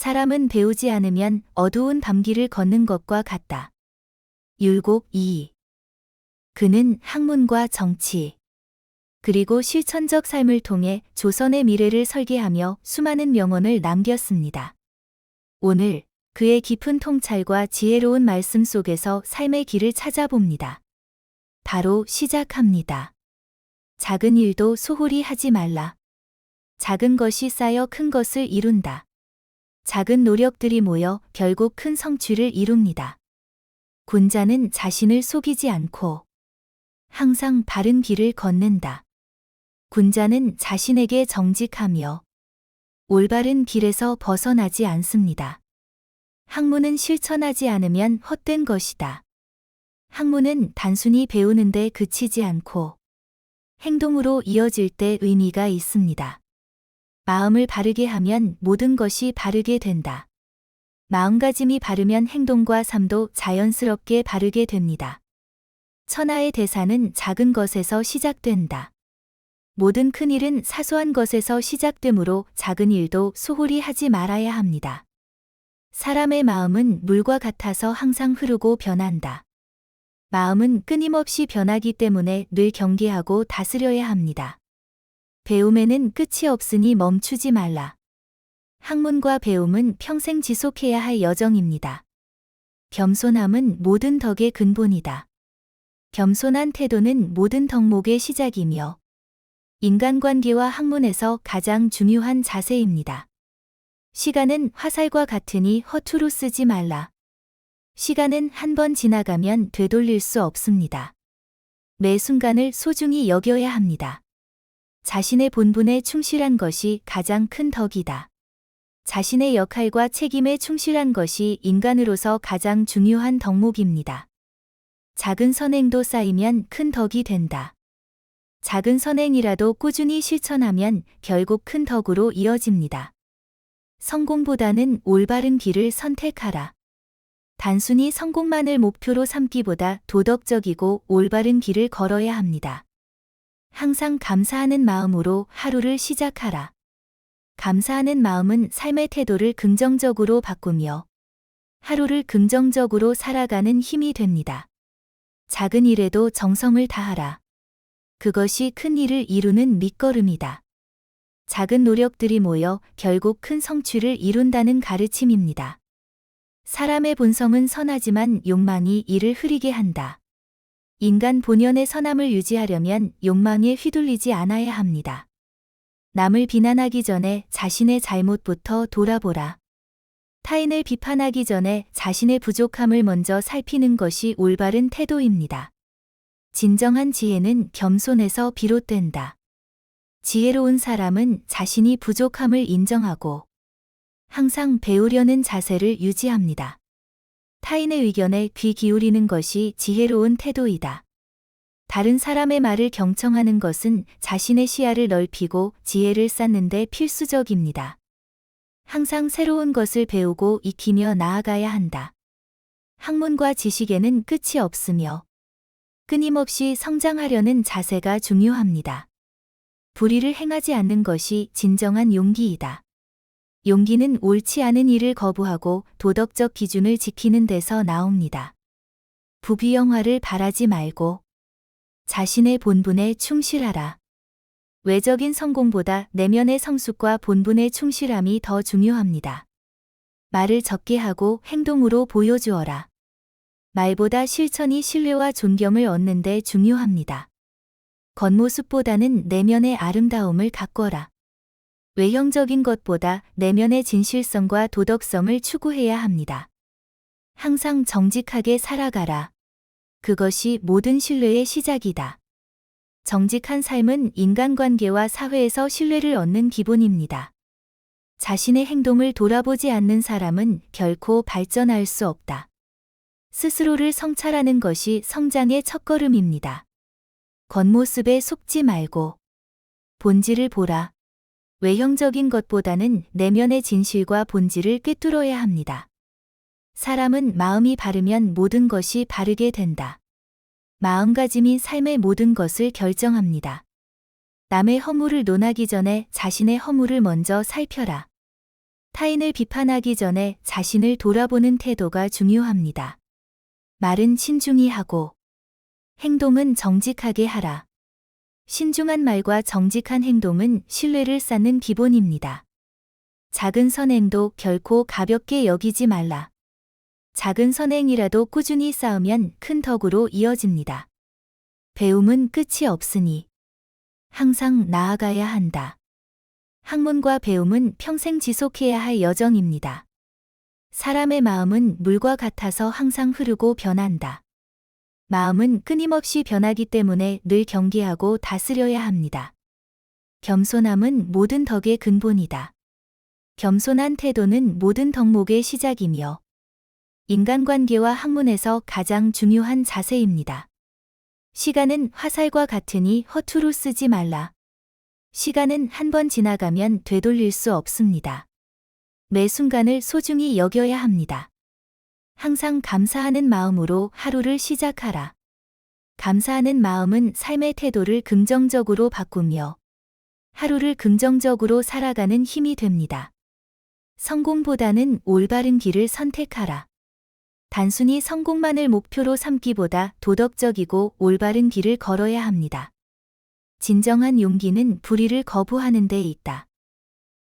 사람은 배우지 않으면 어두운 밤길을 걷는 것과 같다. 율곡 2. 그는 학문과 정치, 그리고 실천적 삶을 통해 조선의 미래를 설계하며 수많은 명언을 남겼습니다. 오늘 그의 깊은 통찰과 지혜로운 말씀 속에서 삶의 길을 찾아봅니다. 바로 시작합니다. 작은 일도 소홀히 하지 말라. 작은 것이 쌓여 큰 것을 이룬다. 작은 노력들이 모여 결국 큰 성취를 이룹니다. 군자는 자신을 속이지 않고 항상 바른 길을 걷는다. 군자는 자신에게 정직하며 올바른 길에서 벗어나지 않습니다. 학문은 실천하지 않으면 헛된 것이다. 학문은 단순히 배우는데 그치지 않고 행동으로 이어질 때 의미가 있습니다. 마음을 바르게 하면 모든 것이 바르게 된다. 마음가짐이 바르면 행동과 삶도 자연스럽게 바르게 됩니다. 천하의 대사는 작은 것에서 시작된다. 모든 큰 일은 사소한 것에서 시작되므로 작은 일도 소홀히 하지 말아야 합니다. 사람의 마음은 물과 같아서 항상 흐르고 변한다. 마음은 끊임없이 변하기 때문에 늘 경계하고 다스려야 합니다. 배움에는 끝이 없으니 멈추지 말라. 학문과 배움은 평생 지속해야 할 여정입니다. 겸손함은 모든 덕의 근본이다. 겸손한 태도는 모든 덕목의 시작이며 인간관계와 학문에서 가장 중요한 자세입니다. 시간은 화살과 같으니 허투루 쓰지 말라. 시간은 한 번 지나가면 되돌릴 수 없습니다. 매 순간을 소중히 여겨야 합니다. 자신의 본분에 충실한 것이 가장 큰 덕이다. 자신의 역할과 책임에 충실한 것이 인간으로서 가장 중요한 덕목입니다. 작은 선행도 쌓이면 큰 덕이 된다. 작은 선행이라도 꾸준히 실천하면 결국 큰 덕으로 이어집니다. 성공보다는 올바른 길을 선택하라. 단순히 성공만을 목표로 삼기보다 도덕적이고 올바른 길을 걸어야 합니다. 항상 감사하는 마음으로 하루를 시작하라. 감사하는 마음은 삶의 태도를 긍정적으로 바꾸며 하루를 긍정적으로 살아가는 힘이 됩니다. 작은 일에도 정성을 다하라. 그것이 큰 일을 이루는 밑거름이다. 작은 노력들이 모여 결국 큰 성취를 이룬다는 가르침입니다. 사람의 본성은 선하지만 욕망이 이를 흐리게 한다. 인간 본연의 선함을 유지하려면 욕망에 휘둘리지 않아야 합니다. 남을 비난하기 전에 자신의 잘못부터 돌아보라. 타인을 비판하기 전에 자신의 부족함을 먼저 살피는 것이 올바른 태도입니다. 진정한 지혜는 겸손에서 비롯된다. 지혜로운 사람은 자신이 부족함을 인정하고 항상 배우려는 자세를 유지합니다. 타인의 의견에 귀 기울이는 것이 지혜로운 태도이다. 다른 사람의 말을 경청하는 것은 자신의 시야를 넓히고 지혜를 쌓는 데 필수적입니다. 항상 새로운 것을 배우고 익히며 나아가야 한다. 학문과 지식에는 끝이 없으며 끊임없이 성장하려는 자세가 중요합니다. 불의를 행하지 않는 것이 진정한 용기이다. 용기는 옳지 않은 일을 거부하고 도덕적 기준을 지키는 데서 나옵니다. 부귀영화를 바라지 말고 자신의 본분에 충실하라. 외적인 성공보다 내면의 성숙과 본분의 충실함이 더 중요합니다. 말을 적게 하고 행동으로 보여주어라. 말보다 실천이 신뢰와 존경을 얻는 데 중요합니다. 겉모습보다는 내면의 아름다움을 가꿔라. 외형적인 것보다 내면의 진실성과 도덕성을 추구해야 합니다. 항상 정직하게 살아가라. 그것이 모든 신뢰의 시작이다. 정직한 삶은 인간관계와 사회에서 신뢰를 얻는 기본입니다. 자신의 행동을 돌아보지 않는 사람은 결코 발전할 수 없다. 스스로를 성찰하는 것이 성장의 첫걸음입니다. 겉모습에 속지 말고 본질을 보라. 외형적인 것보다는 내면의 진실과 본질을 꿰뚫어야 합니다. 사람은 마음이 바르면 모든 것이 바르게 된다. 마음가짐이 삶의 모든 것을 결정합니다. 남의 허물을 논하기 전에 자신의 허물을 먼저 살펴라. 타인을 비판하기 전에 자신을 돌아보는 태도가 중요합니다. 말은 신중히 하고 행동은 정직하게 하라. 신중한 말과 정직한 행동은 신뢰를 쌓는 기본입니다. 작은 선행도 결코 가볍게 여기지 말라. 작은 선행이라도 꾸준히 쌓으면 큰 덕으로 이어집니다. 배움은 끝이 없으니 항상 나아가야 한다. 학문과 배움은 평생 지속해야 할 여정입니다. 사람의 마음은 물과 같아서 항상 흐르고 변한다. 마음은 끊임없이 변하기 때문에 늘 경계하고 다스려야 합니다. 겸손함은 모든 덕의 근본이다. 겸손한 태도는 모든 덕목의 시작이며 인간관계와 학문에서 가장 중요한 자세입니다. 시간은 화살과 같으니 허투루 쓰지 말라. 시간은 한 번 지나가면 되돌릴 수 없습니다. 매 순간을 소중히 여겨야 합니다. 항상 감사하는 마음으로 하루를 시작하라. 감사하는 마음은 삶의 태도를 긍정적으로 바꾸며 하루를 긍정적으로 살아가는 힘이 됩니다. 성공보다는 올바른 길을 선택하라. 단순히 성공만을 목표로 삼기보다 도덕적이고 올바른 길을 걸어야 합니다. 진정한 용기는 불의를 거부하는 데 있다.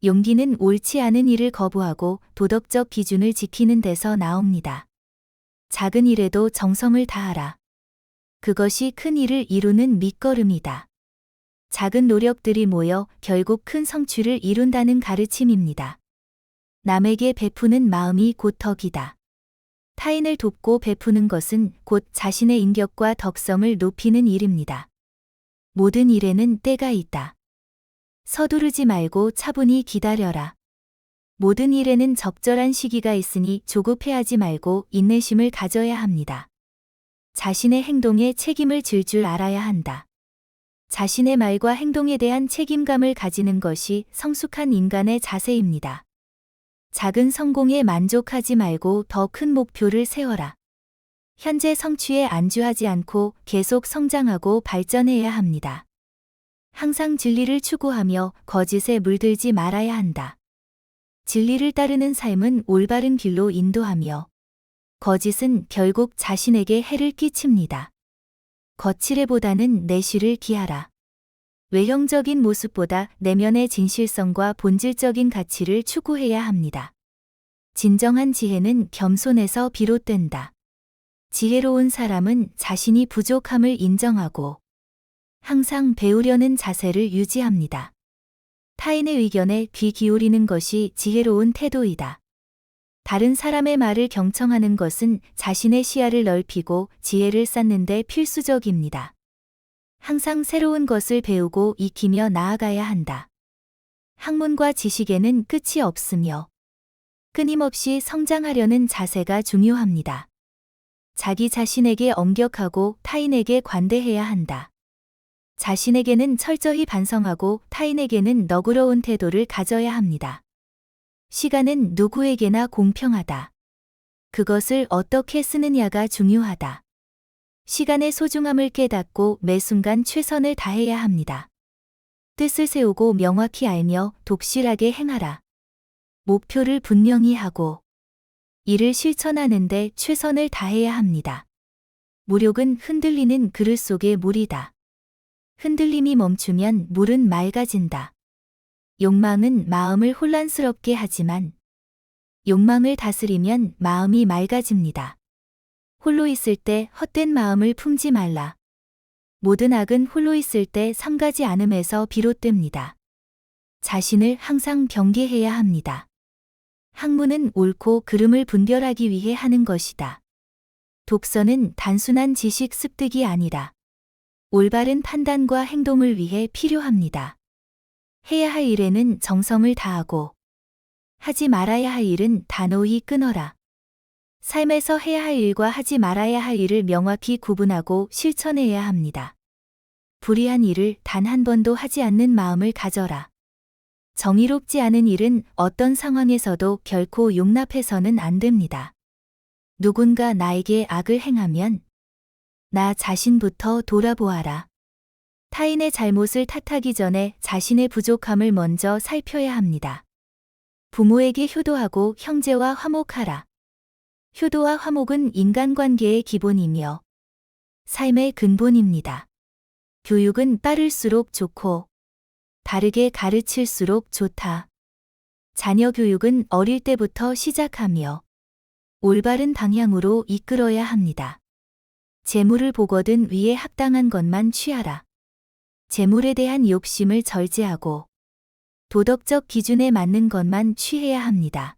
용기는 옳지 않은 일을 거부하고 도덕적 기준을 지키는 데서 나옵니다. 작은 일에도 정성을 다하라. 그것이 큰 일을 이루는 밑거름이다. 작은 노력들이 모여 결국 큰 성취를 이룬다는 가르침입니다. 남에게 베푸는 마음이 곧 덕이다. 타인을 돕고 베푸는 것은 곧 자신의 인격과 덕성을 높이는 일입니다. 모든 일에는 때가 있다. 서두르지 말고 차분히 기다려라. 모든 일에는 적절한 시기가 있으니 조급해하지 말고 인내심을 가져야 합니다. 자신의 행동에 책임을 질 줄 알아야 한다. 자신의 말과 행동에 대한 책임감을 가지는 것이 성숙한 인간의 자세입니다. 작은 성공에 만족하지 말고 더 큰 목표를 세워라. 현재 성취에 안주하지 않고 계속 성장하고 발전해야 합니다. 항상 진리를 추구하며 거짓에 물들지 말아야 한다. 진리를 따르는 삶은 올바른 길로 인도하며 거짓은 결국 자신에게 해를 끼칩니다. 거칠애보다는 내실을 기하라. 외형적인 모습보다 내면의 진실성과 본질적인 가치를 추구해야 합니다. 진정한 지혜는 겸손에서 비롯된다. 지혜로운 사람은 자신이 부족함을 인정하고 항상 배우려는 자세를 유지합니다. 타인의 의견에 귀 기울이는 것이 지혜로운 태도이다. 다른 사람의 말을 경청하는 것은 자신의 시야를 넓히고 지혜를 쌓는 데 필수적입니다. 항상 새로운 것을 배우고 익히며 나아가야 한다. 학문과 지식에는 끝이 없으며 끊임없이 성장하려는 자세가 중요합니다. 자기 자신에게 엄격하고 타인에게 관대해야 한다. 자신에게는 철저히 반성하고 타인에게는 너그러운 태도를 가져야 합니다. 시간은 누구에게나 공평하다. 그것을 어떻게 쓰느냐가 중요하다. 시간의 소중함을 깨닫고 매 순간 최선을 다해야 합니다. 뜻을 세우고 명확히 알며 독실하게 행하라. 목표를 분명히 하고 이를 실천하는 데 최선을 다해야 합니다. 무력은 흔들리는 그릇 속의 물이다. 흔들림이 멈추면 물은 맑아진다. 욕망은 마음을 혼란스럽게 하지만 욕망을 다스리면 마음이 맑아집니다. 홀로 있을 때 헛된 마음을 품지 말라. 모든 악은 홀로 있을 때 삼가지 않음에서 비롯됩니다. 자신을 항상 경계해야 합니다. 학문은 옳고 그름을 분별하기 위해 하는 것이다. 독서는 단순한 지식 습득이 아니라 올바른 판단과 행동을 위해 필요합니다. 해야 할 일에는 정성을 다하고 하지 말아야 할 일은 단호히 끊어라. 삶에서 해야 할 일과 하지 말아야 할 일을 명확히 구분하고 실천해야 합니다. 불의한 일을 단 한 번도 하지 않는 마음을 가져라. 정의롭지 않은 일은 어떤 상황에서도 결코 용납해서는 안 됩니다. 누군가 나에게 악을 행하면 나 자신부터 돌아보아라. 타인의 잘못을 탓하기 전에 자신의 부족함을 먼저 살펴야 합니다. 부모에게 효도하고 형제와 화목하라. 효도와 화목은 인간관계의 기본이며 삶의 근본입니다. 교육은 빠를수록 좋고 바르게 가르칠수록 좋다. 자녀 교육은 어릴 때부터 시작하며 올바른 방향으로 이끌어야 합니다. 재물을 보거든 위에 합당한 것만 취하라. 재물에 대한 욕심을 절제하고 도덕적 기준에 맞는 것만 취해야 합니다.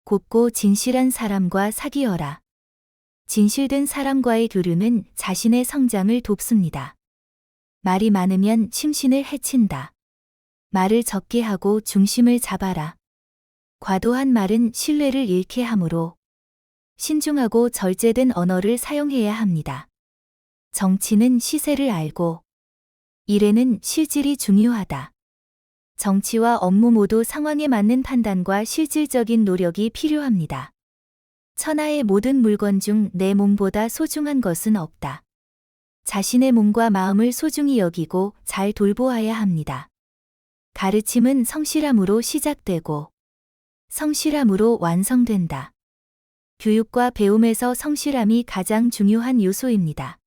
곱고 진실한 사람과 사귀어라. 진실된 사람과의 교류는 자신의 성장을 돕습니다. 말이 많으면 심신을 해친다. 말을 적게 하고 중심을 잡아라. 과도한 말은 신뢰를 잃게 하므로 신중하고 절제된 언어를 사용해야 합니다. 정치는 시세를 알고 일에는 실질이 중요하다. 정치와 업무 모두 상황에 맞는 판단과 실질적인 노력이 필요합니다. 천하의 모든 물건 중 내 몸보다 소중한 것은 없다. 자신의 몸과 마음을 소중히 여기고 잘 돌보아야 합니다. 가르침은 성실함으로 시작되고 성실함으로 완성된다. 교육과 배움에서 성실함이 가장 중요한 요소입니다.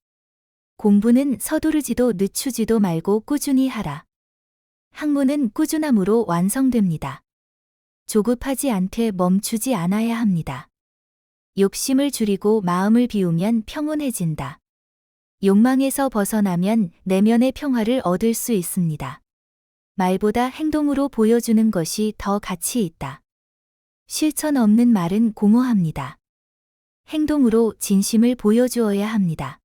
공부는 서두르지도 늦추지도 말고 꾸준히 하라. 학문은 꾸준함으로 완성됩니다. 조급하지 않게 멈추지 않아야 합니다. 욕심을 줄이고 마음을 비우면 평온해진다. 욕망에서 벗어나면 내면의 평화를 얻을 수 있습니다. 말보다 행동으로 보여주는 것이 더 가치 있다. 실천 없는 말은 공허합니다. 행동으로 진심을 보여주어야 합니다.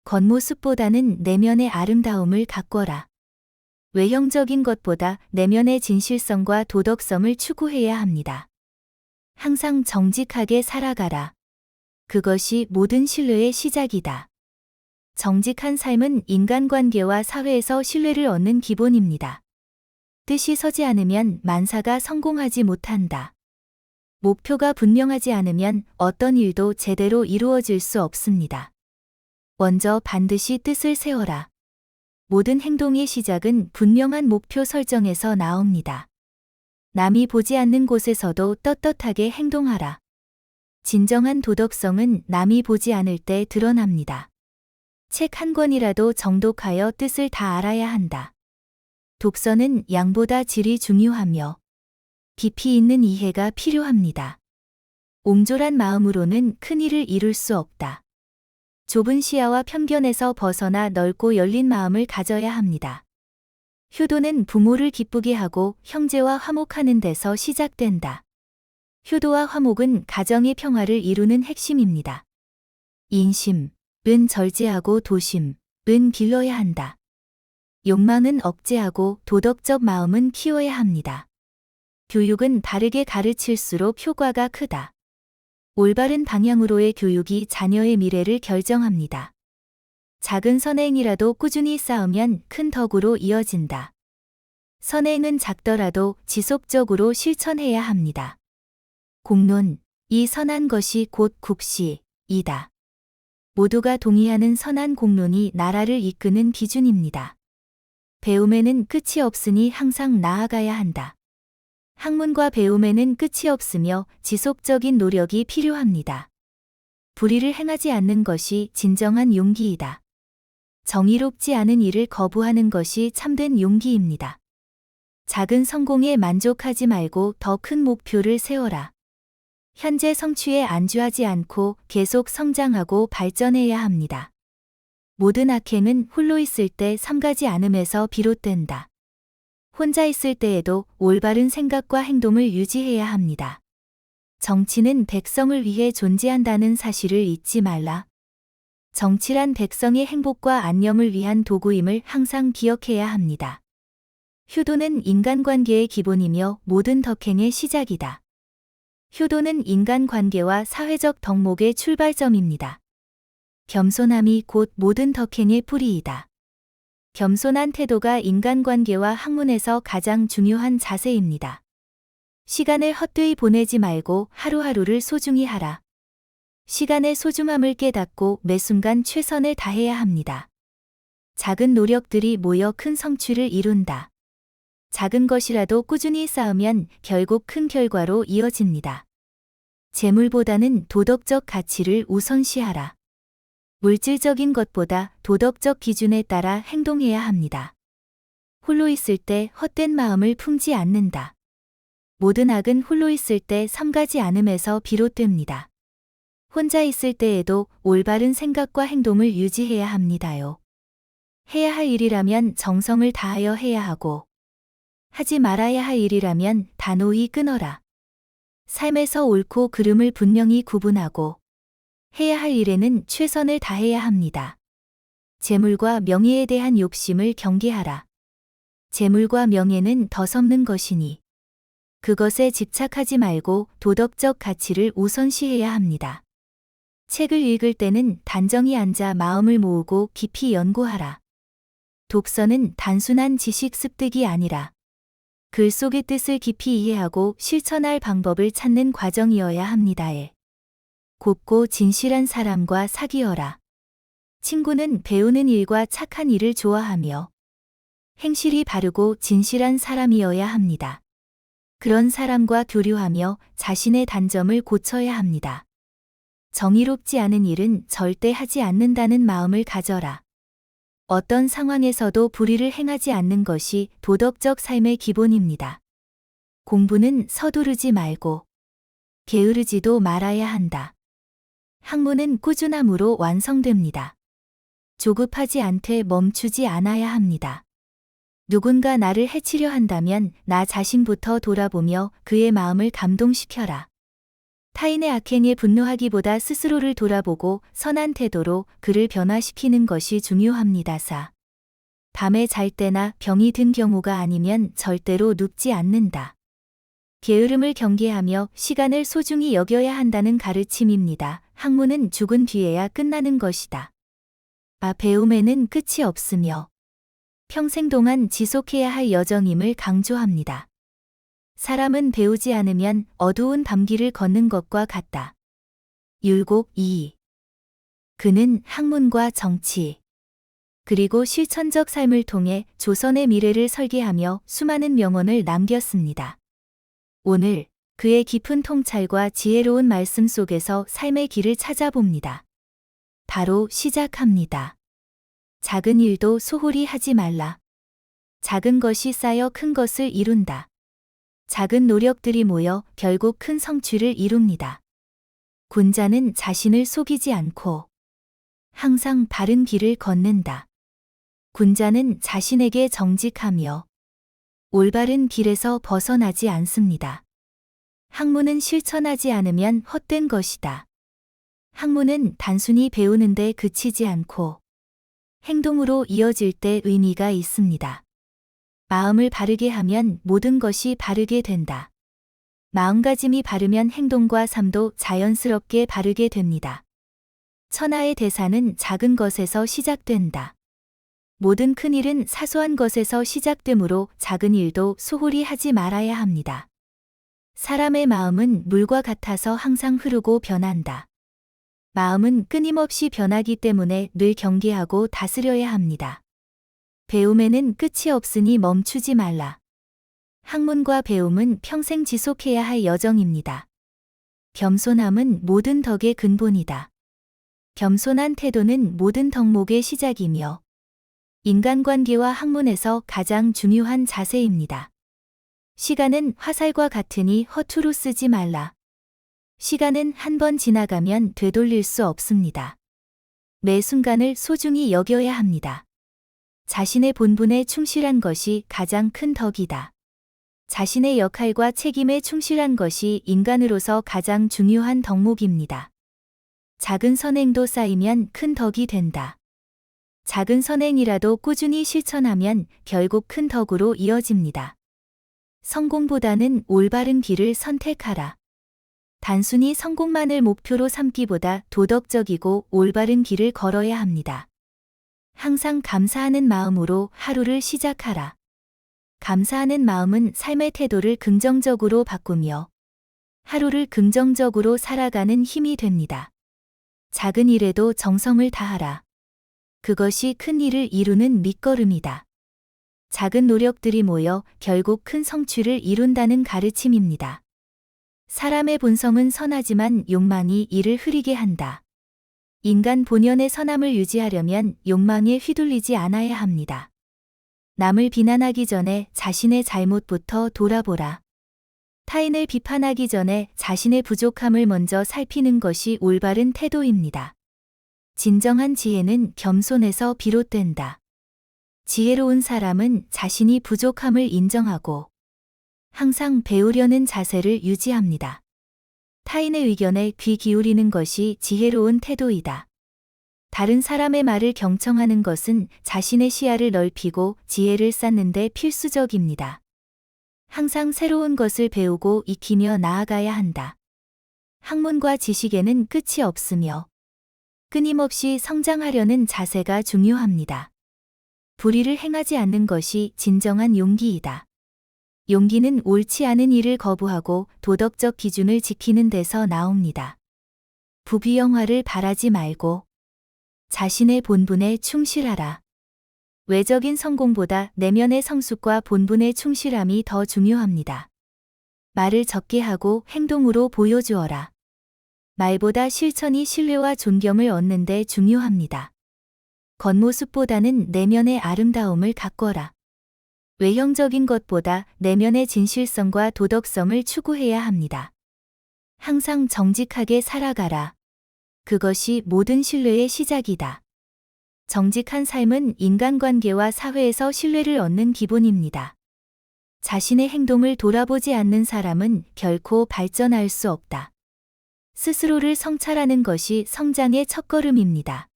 겉모습보다는 내면의 아름다움을 가꿔라. 외형적인 것보다 내면의 진실성과 도덕성을 추구해야 합니다. 항상 정직하게 살아가라. 그것이 모든 신뢰의 시작이다. 정직한 삶은 인간관계와 사회에서 신뢰를 얻는 기본입니다. 뜻이 서지 않으면 만사가 성공하지 못한다. 목표가 분명하지 않으면 어떤 일도 제대로 이루어질 수 없습니다. 먼저 반드시 뜻을 세워라. 모든 행동의 시작은 분명한 목표 설정에서 나옵니다. 남이 보지 않는 곳에서도 떳떳하게 행동하라. 진정한 도덕성은 남이 보지 않을 때 드러납니다. 책 한 권이라도 정독하여 뜻을 다 알아야 한다. 독서는 양보다 질이 중요하며 깊이 있는 이해가 필요합니다. 옹졸한 마음으로는 큰 일을 이룰 수 없다. 좁은 시야와 편견에서 벗어나 넓고 열린 마음을 가져야 합니다. 효도는 부모를 기쁘게 하고 형제와 화목하는 데서 시작된다. 효도와 화목은 가정의 평화를 이루는 핵심입니다. 인심은 절제하고 도심은 길러야 한다. 욕망은 억제하고 도덕적 마음은 키워야 합니다. 교육은 바르게 가르칠수록 효과가 크다. 올바른 방향으로의 교육이 자녀의 미래를 결정합니다. 작은 선행이라도 꾸준히 쌓으면 큰 덕으로 이어진다. 선행은 작더라도 지속적으로 실천해야 합니다. 공론, 이 선한 것이 곧 국시이다. 모두가 동의하는 선한 공론이 나라를 이끄는 기준입니다. 배움에는 끝이 없으니 항상 나아가야 한다. 학문과 배움에는 끝이 없으며 지속적인 노력이 필요합니다. 불의를 행하지 않는 것이 진정한 용기이다. 정의롭지 않은 일을 거부하는 것이 참된 용기입니다. 작은 성공에 만족하지 말고 더 큰 목표를 세워라. 현재 성취에 안주하지 않고 계속 성장하고 발전해야 합니다. 모든 악행은 홀로 있을 때 삼가지 않음에서 비롯된다. 혼자 있을 때에도 올바른 생각과 행동을 유지해야 합니다. 정치는 백성을 위해 존재한다는 사실을 잊지 말라. 정치란 백성의 행복과 안녕을 위한 도구임을 항상 기억해야 합니다. 효도는 인간관계의 기본이며 모든 덕행의 시작이다. 효도는 인간관계와 사회적 덕목의 출발점입니다. 겸손함이 곧 모든 덕행의 뿌리이다. 겸손한 태도가 인간관계와 학문에서 가장 중요한 자세입니다. 시간을 헛되이 보내지 말고 하루하루를 소중히 하라. 시간의 소중함을 깨닫고 매 순간 최선을 다해야 합니다. 작은 노력들이 모여 큰 성취를 이룬다. 작은 것이라도 꾸준히 쌓으면 결국 큰 결과로 이어집니다. 재물보다는 도덕적 가치를 우선시하라. 물질적인 것보다 도덕적 기준에 따라 행동해야 합니다. 홀로 있을 때 헛된 마음을 품지 않는다. 모든 악은 홀로 있을 때 삼가지 않음에서 비롯됩니다. 혼자 있을 때에도 올바른 생각과 행동을 유지해야 합니다요. 해야 할 일이라면 정성을 다하여 해야 하고, 하지 말아야 할 일이라면 단호히 끊어라. 삶에서 옳고 그름을 분명히 구분하고, 해야 할 일에는 최선을 다해야 합니다. 재물과 명예에 대한 욕심을 경계하라. 재물과 명예는 덧없는 것이니, 그것에 집착하지 말고 도덕적 가치를 우선시해야 합니다. 책을 읽을 때는 단정히 앉아 마음을 모으고 깊이 연구하라. 독서는 단순한 지식 습득이 아니라 글 속의 뜻을 깊이 이해하고 실천할 방법을 찾는 과정이어야 합니다에. 곱고 진실한 사람과 사귀어라. 친구는 배우는 일과 착한 일을 좋아하며 행실이 바르고 진실한 사람이어야 합니다. 그런 사람과 교류하며 자신의 단점을 고쳐야 합니다. 정의롭지 않은 일은 절대 하지 않는다는 마음을 가져라. 어떤 상황에서도 불의를 행하지 않는 것이 도덕적 삶의 기본입니다. 공부는 서두르지 말고 게으르지도 말아야 한다. 학문은 꾸준함으로 완성됩니다. 조급하지 않되 멈추지 않아야 합니다. 누군가 나를 해치려 한다면 나 자신부터 돌아보며 그의 마음을 감동시켜라. 타인의 악행에 분노하기보다 스스로를 돌아보고 선한 태도로 그를 변화시키는 것이 중요합니다. 밤에 잘 때나 병이 든 경우가 아니면 절대로 눕지 않는다. 게으름을 경계하며 시간을 소중히 여겨야 한다는 가르침입니다. 학문은 죽은 뒤에야 끝나는 것이다. 배움에는 끝이 없으며 평생 동안 지속해야 할 여정임을 강조합니다. 사람은 배우지 않으면 어두운 밤길을 걷는 것과 같다. 율곡 2. 그는 학문과 정치, 그리고 실천적 삶을 통해 조선의 미래를 설계하며 수많은 명언을 남겼습니다. 오늘 그의 깊은 통찰과 지혜로운 말씀 속에서 삶의 길을 찾아봅니다. 바로 시작합니다. 작은 일도 소홀히 하지 말라. 작은 것이 쌓여 큰 것을 이룬다. 작은 노력들이 모여 결국 큰 성취를 이룹니다. 군자는 자신을 속이지 않고 항상 바른 길을 걷는다. 군자는 자신에게 정직하며 올바른 길에서 벗어나지 않습니다. 학문은 실천하지 않으면 헛된 것이다. 학문은 단순히 배우는 데 그치지 않고 행동으로 이어질 때 의미가 있습니다. 마음을 바르게 하면 모든 것이 바르게 된다. 마음가짐이 바르면 행동과 삶도 자연스럽게 바르게 됩니다. 천하의 대사는 작은 것에서 시작된다. 모든 큰 일은 사소한 것에서 시작되므로 작은 일도 소홀히 하지 말아야 합니다. 사람의 마음은 물과 같아서 항상 흐르고 변한다. 마음은 끊임없이 변하기 때문에 늘 경계하고 다스려야 합니다. 배움에는 끝이 없으니 멈추지 말라. 학문과 배움은 평생 지속해야 할 여정입니다. 겸손함은 모든 덕의 근본이다. 겸손한 태도는 모든 덕목의 시작이며 인간관계와 학문에서 가장 중요한 자세입니다. 시간은 화살과 같으니 허투루 쓰지 말라. 시간은 한 번 지나가면 되돌릴 수 없습니다. 매 순간을 소중히 여겨야 합니다. 자신의 본분에 충실한 것이 가장 큰 덕이다. 자신의 역할과 책임에 충실한 것이 인간으로서 가장 중요한 덕목입니다. 작은 선행도 쌓이면 큰 덕이 된다. 작은 선행이라도 꾸준히 실천하면 결국 큰 덕으로 이어집니다. 성공보다는 올바른 길을 선택하라. 단순히 성공만을 목표로 삼기보다 도덕적이고 올바른 길을 걸어야 합니다. 항상 감사하는 마음으로 하루를 시작하라. 감사하는 마음은 삶의 태도를 긍정적으로 바꾸며 하루를 긍정적으로 살아가는 힘이 됩니다. 작은 일에도 정성을 다하라. 그것이 큰 일을 이루는 밑거름이다. 작은 노력들이 모여 결국 큰 성취를 이룬다는 가르침입니다. 사람의 본성은 선하지만 욕망이 이를 흐리게 한다. 인간 본연의 선함을 유지하려면 욕망에 휘둘리지 않아야 합니다. 남을 비난하기 전에 자신의 잘못부터 돌아보라. 타인을 비판하기 전에 자신의 부족함을 먼저 살피는 것이 올바른 태도입니다. 진정한 지혜는 겸손에서 비롯된다. 지혜로운 사람은 자신이 부족함을 인정하고 항상 배우려는 자세를 유지합니다. 타인의 의견에 귀 기울이는 것이 지혜로운 태도이다. 다른 사람의 말을 경청하는 것은 자신의 시야를 넓히고 지혜를 쌓는 데 필수적입니다. 항상 새로운 것을 배우고 익히며 나아가야 한다. 학문과 지식에는 끝이 없으며 끊임없이 성장하려는 자세가 중요합니다. 불의를 행하지 않는 것이 진정한 용기이다. 용기는 옳지 않은 일을 거부하고 도덕적 기준을 지키는 데서 나옵니다. 부귀영화를 바라지 말고 자신의 본분에 충실하라. 외적인 성공보다 내면의 성숙과 본분의 충실함이 더 중요합니다. 말을 적게 하고 행동으로 보여주어라. 말보다 실천이 신뢰와 존경을 얻는 데 중요합니다. 겉모습보다는 내면의 아름다움을 가꿔라. 외형적인 것보다 내면의 진실성과 도덕성을 추구해야 합니다. 항상 정직하게 살아가라. 그것이 모든 신뢰의 시작이다. 정직한 삶은 인간관계와 사회에서 신뢰를 얻는 기본입니다. 자신의 행동을 돌아보지 않는 사람은 결코 발전할 수 없다. 스스로를 성찰하는 것이 성장의 첫걸음입니다.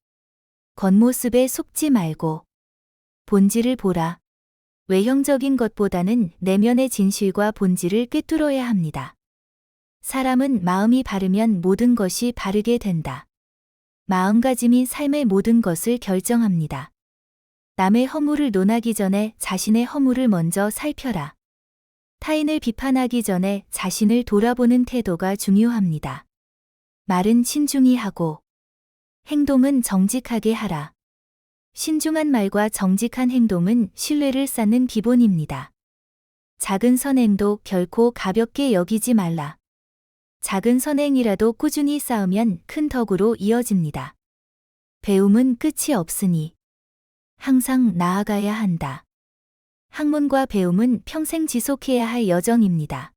겉모습에 속지 말고 본질을 보라. 외형적인 것보다는 내면의 진실과 본질을 꿰뚫어야 합니다. 사람은 마음이 바르면 모든 것이 바르게 된다. 마음가짐이 삶의 모든 것을 결정합니다. 남의 허물을 논하기 전에 자신의 허물을 먼저 살펴라. 타인을 비판하기 전에 자신을 돌아보는 태도가 중요합니다. 말은 신중히 하고 행동은 정직하게 하라. 신중한 말과 정직한 행동은 신뢰를 쌓는 기본입니다. 작은 선행도 결코 가볍게 여기지 말라. 작은 선행이라도 꾸준히 쌓으면 큰 덕으로 이어집니다. 배움은 끝이 없으니 항상 나아가야 한다. 학문과 배움은 평생 지속해야 할 여정입니다.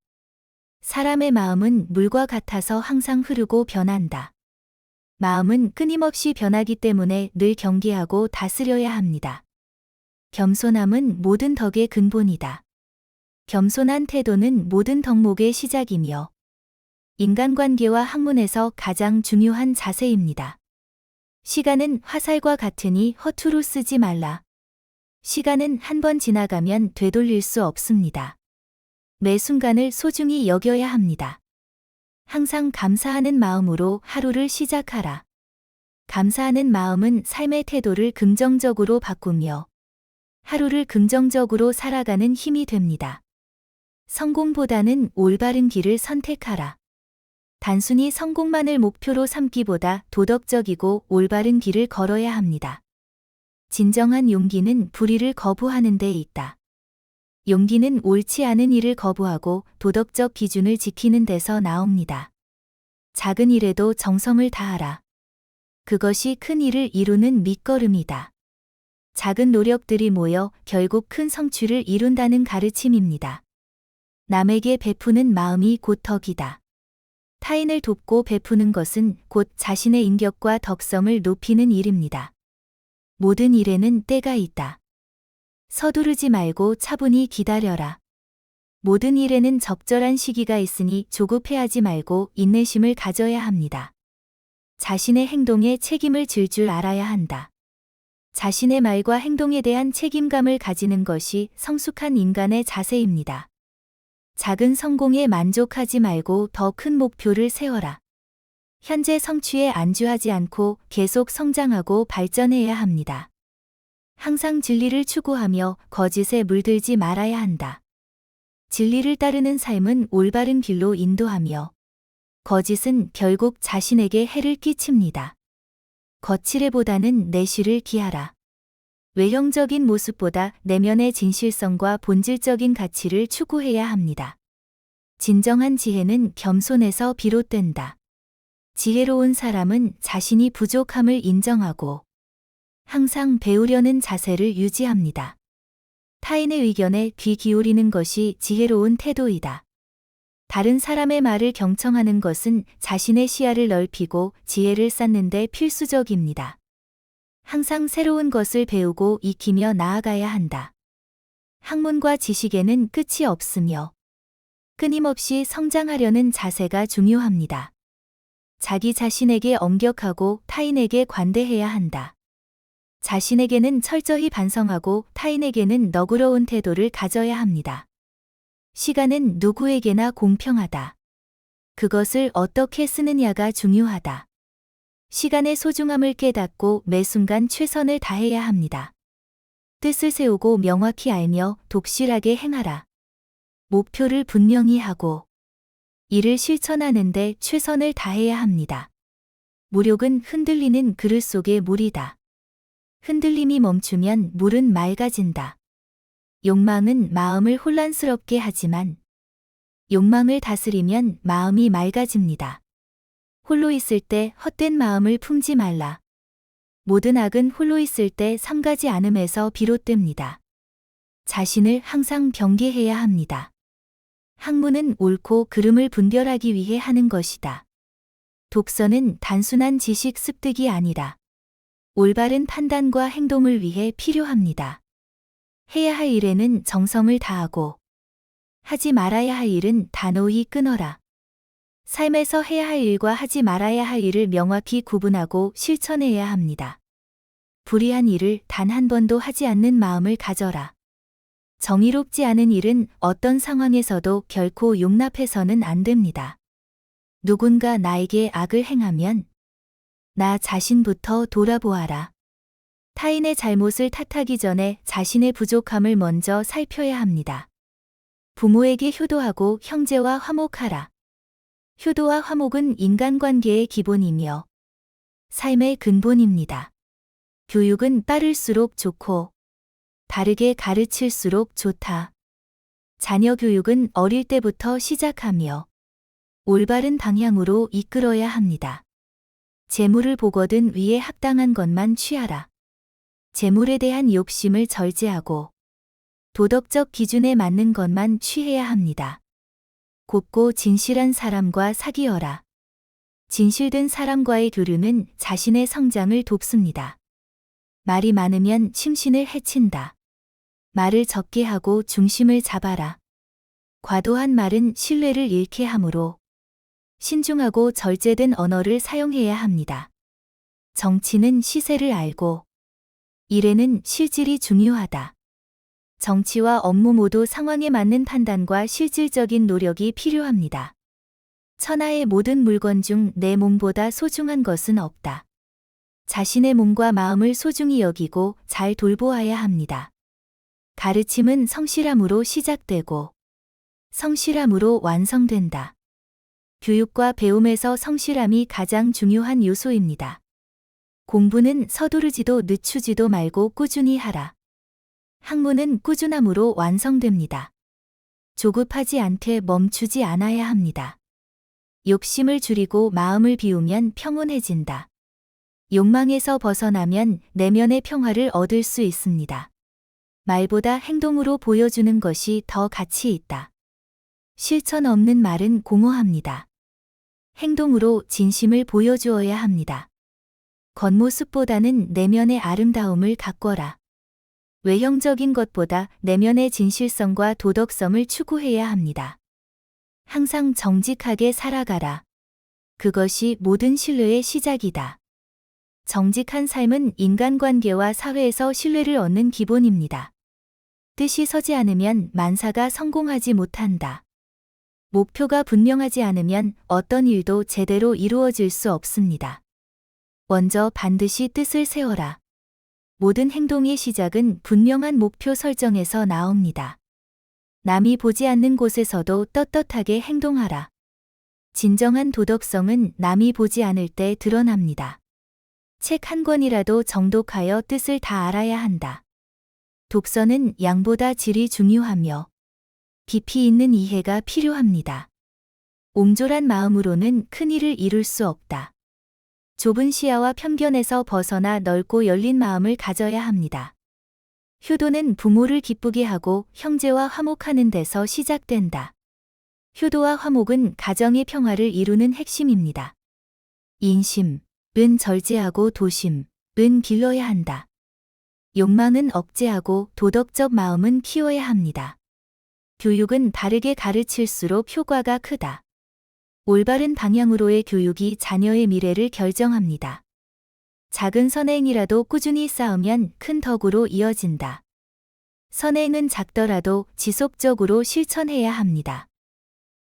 사람의 마음은 물과 같아서 항상 흐르고 변한다. 마음은 끊임없이 변하기 때문에 늘 경계하고 다스려야 합니다. 겸손함은 모든 덕의 근본이다. 겸손한 태도는 모든 덕목의 시작이며 인간관계와 학문에서 가장 중요한 자세입니다. 시간은 화살과 같으니 허투루 쓰지 말라. 시간은 한 번 지나가면 되돌릴 수 없습니다. 매 순간을 소중히 여겨야 합니다. 항상 감사하는 마음으로 하루를 시작하라. 감사하는 마음은 삶의 태도를 긍정적으로 바꾸며 하루를 긍정적으로 살아가는 힘이 됩니다. 성공보다는 올바른 길을 선택하라. 단순히 성공만을 목표로 삼기보다 도덕적이고 올바른 길을 걸어야 합니다. 진정한 용기는 불의를 거부하는 데 있다. 용기는 옳지 않은 일을 거부하고 도덕적 기준을 지키는 데서 나옵니다. 작은 일에도 정성을 다하라. 그것이 큰 일을 이루는 밑거름이다. 작은 노력들이 모여 결국 큰 성취를 이룬다는 가르침입니다. 남에게 베푸는 마음이 곧 덕이다. 타인을 돕고 베푸는 것은 곧 자신의 인격과 덕성을 높이는 일입니다. 모든 일에는 때가 있다. 서두르지 말고 차분히 기다려라. 모든 일에는 적절한 시기가 있으니 조급해하지 말고 인내심을 가져야 합니다. 자신의 행동에 책임을 질 줄 알아야 한다. 자신의 말과 행동에 대한 책임감을 가지는 것이 성숙한 인간의 자세입니다. 작은 성공에 만족하지 말고 더 큰 목표를 세워라. 현재 성취에 안주하지 않고 계속 성장하고 발전해야 합니다. 항상 진리를 추구하며 거짓에 물들지 말아야 한다. 진리를 따르는 삶은 올바른 길로 인도하며 거짓은 결국 자신에게 해를 끼칩니다. 거칠애보다는 내실을 기하라. 외형적인 모습보다 내면의 진실성과 본질적인 가치를 추구해야 합니다. 진정한 지혜는 겸손에서 비롯된다. 지혜로운 사람은 자신이 부족함을 인정하고 항상 배우려는 자세를 유지합니다. 타인의 의견에 귀 기울이는 것이 지혜로운 태도이다. 다른 사람의 말을 경청하는 것은 자신의 시야를 넓히고 지혜를 쌓는 데 필수적입니다. 항상 새로운 것을 배우고 익히며 나아가야 한다. 학문과 지식에는 끝이 없으며 끊임없이 성장하려는 자세가 중요합니다. 자기 자신에게 엄격하고 타인에게 관대해야 한다. 자신에게는 철저히 반성하고 타인에게는 너그러운 태도를 가져야 합니다. 시간은 누구에게나 공평하다. 그것을 어떻게 쓰느냐가 중요하다. 시간의 소중함을 깨닫고 매 순간 최선을 다해야 합니다. 뜻을 세우고 명확히 알며 독실하게 행하라. 목표를 분명히 하고 이를 실천하는 데 최선을 다해야 합니다. 무력은 흔들리는 그릇 속의 물이다. 흔들림이 멈추면 물은 맑아진다. 욕망은 마음을 혼란스럽게 하지만 욕망을 다스리면 마음이 맑아집니다. 홀로 있을 때 헛된 마음을 품지 말라. 모든 악은 홀로 있을 때 삼가지 않음에서 비롯됩니다. 자신을 항상 경계해야 합니다. 학문은 옳고 그름을 분별하기 위해 하는 것이다. 독서는 단순한 지식 습득이 아니라 올바른 판단과 행동을 위해 필요합니다. 해야 할 일에는 정성을 다하고 하지 말아야 할 일은 단호히 끊어라. 삶에서 해야 할 일과 하지 말아야 할 일을 명확히 구분하고 실천해야 합니다. 불의한 일을 단 한 번도 하지 않는 마음을 가져라. 정의롭지 않은 일은 어떤 상황에서도 결코 용납해서는 안 됩니다. 누군가 나에게 악을 행하면 나 자신부터 돌아보아라. 타인의 잘못을 탓하기 전에 자신의 부족함을 먼저 살펴야 합니다. 부모에게 효도하고 형제와 화목하라. 효도와 화목은 인간관계의 기본이며 삶의 근본입니다. 교육은 빠를수록 좋고 바르게 가르칠수록 좋다. 자녀 교육은 어릴 때부터 시작하며 올바른 방향으로 이끌어야 합니다. 재물을 보거든 위에 합당한 것만 취하라. 재물에 대한 욕심을 절제하고 도덕적 기준에 맞는 것만 취해야 합니다. 곱고 진실한 사람과 사귀어라. 진실된 사람과의 교류는 자신의 성장을 돕습니다. 말이 많으면 심신을 해친다. 말을 적게 하고 중심을 잡아라. 과도한 말은 신뢰를 잃게 하므로 신중하고 절제된 언어를 사용해야 합니다. 정치는 시세를 알고 일에는 실질이 중요하다. 정치와 업무 모두 상황에 맞는 판단과 실질적인 노력이 필요합니다. 천하의 모든 물건 중 내 몸보다 소중한 것은 없다. 자신의 몸과 마음을 소중히 여기고 잘 돌보아야 합니다. 가르침은 성실함으로 시작되고 성실함으로 완성된다. 교육과 배움에서 성실함이 가장 중요한 요소입니다. 공부는 서두르지도 늦추지도 말고 꾸준히 하라. 학문은 꾸준함으로 완성됩니다. 조급하지 않게 멈추지 않아야 합니다. 욕심을 줄이고 마음을 비우면 평온해진다. 욕망에서 벗어나면 내면의 평화를 얻을 수 있습니다. 말보다 행동으로 보여주는 것이 더 가치 있다. 실천 없는 말은 공허합니다. 행동으로 진심을 보여주어야 합니다. 겉모습보다는 내면의 아름다움을 가꿔라. 외형적인 것보다 내면의 진실성과 도덕성을 추구해야 합니다. 항상 정직하게 살아가라. 그것이 모든 신뢰의 시작이다. 정직한 삶은 인간관계와 사회에서 신뢰를 얻는 기본입니다. 뜻이 서지 않으면 만사가 성공하지 못한다. 목표가 분명하지 않으면 어떤 일도 제대로 이루어질 수 없습니다. 먼저 반드시 뜻을 세워라. 모든 행동의 시작은 분명한 목표 설정에서 나옵니다. 남이 보지 않는 곳에서도 떳떳하게 행동하라. 진정한 도덕성은 남이 보지 않을 때 드러납니다. 책 한 권이라도 정독하여 뜻을 다 알아야 한다. 독서는 양보다 질이 중요하며 깊이 있는 이해가 필요합니다. 옹졸한 마음으로는 큰 일을 이룰 수 없다. 좁은 시야와 편견에서 벗어나 넓고 열린 마음을 가져야 합니다. 효도는 부모를 기쁘게 하고 형제와 화목하는 데서 시작된다. 효도와 화목은 가정의 평화를 이루는 핵심입니다. 인심은 절제하고 도심은 길러야 한다. 욕망은 억제하고 도덕적 마음은 키워야 합니다. 교육은 바르게 가르칠수록 효과가 크다. 올바른 방향으로의 교육이 자녀의 미래를 결정합니다. 작은 선행이라도 꾸준히 쌓으면 큰 덕으로 이어진다. 선행은 작더라도 지속적으로 실천해야 합니다.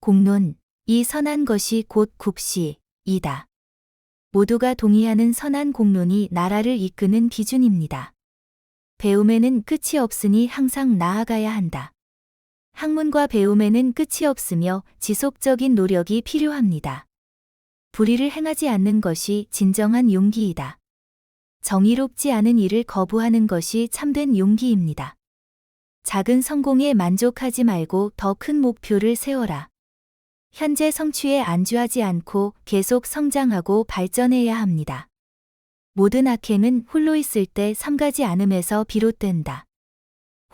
공론, 이 선한 것이 곧 국시이다. 모두가 동의하는 선한 공론이 나라를 이끄는 기준입니다. 배움에는 끝이 없으니 항상 나아가야 한다. 학문과 배움에는 끝이 없으며 지속적인 노력이 필요합니다. 불의를 행하지 않는 것이 진정한 용기이다. 정의롭지 않은 일을 거부하는 것이 참된 용기입니다. 작은 성공에 만족하지 말고 더 큰 목표를 세워라. 현재 성취에 안주하지 않고 계속 성장하고 발전해야 합니다. 모든 악행은 홀로 있을 때 삼가지 않음에서 비롯된다.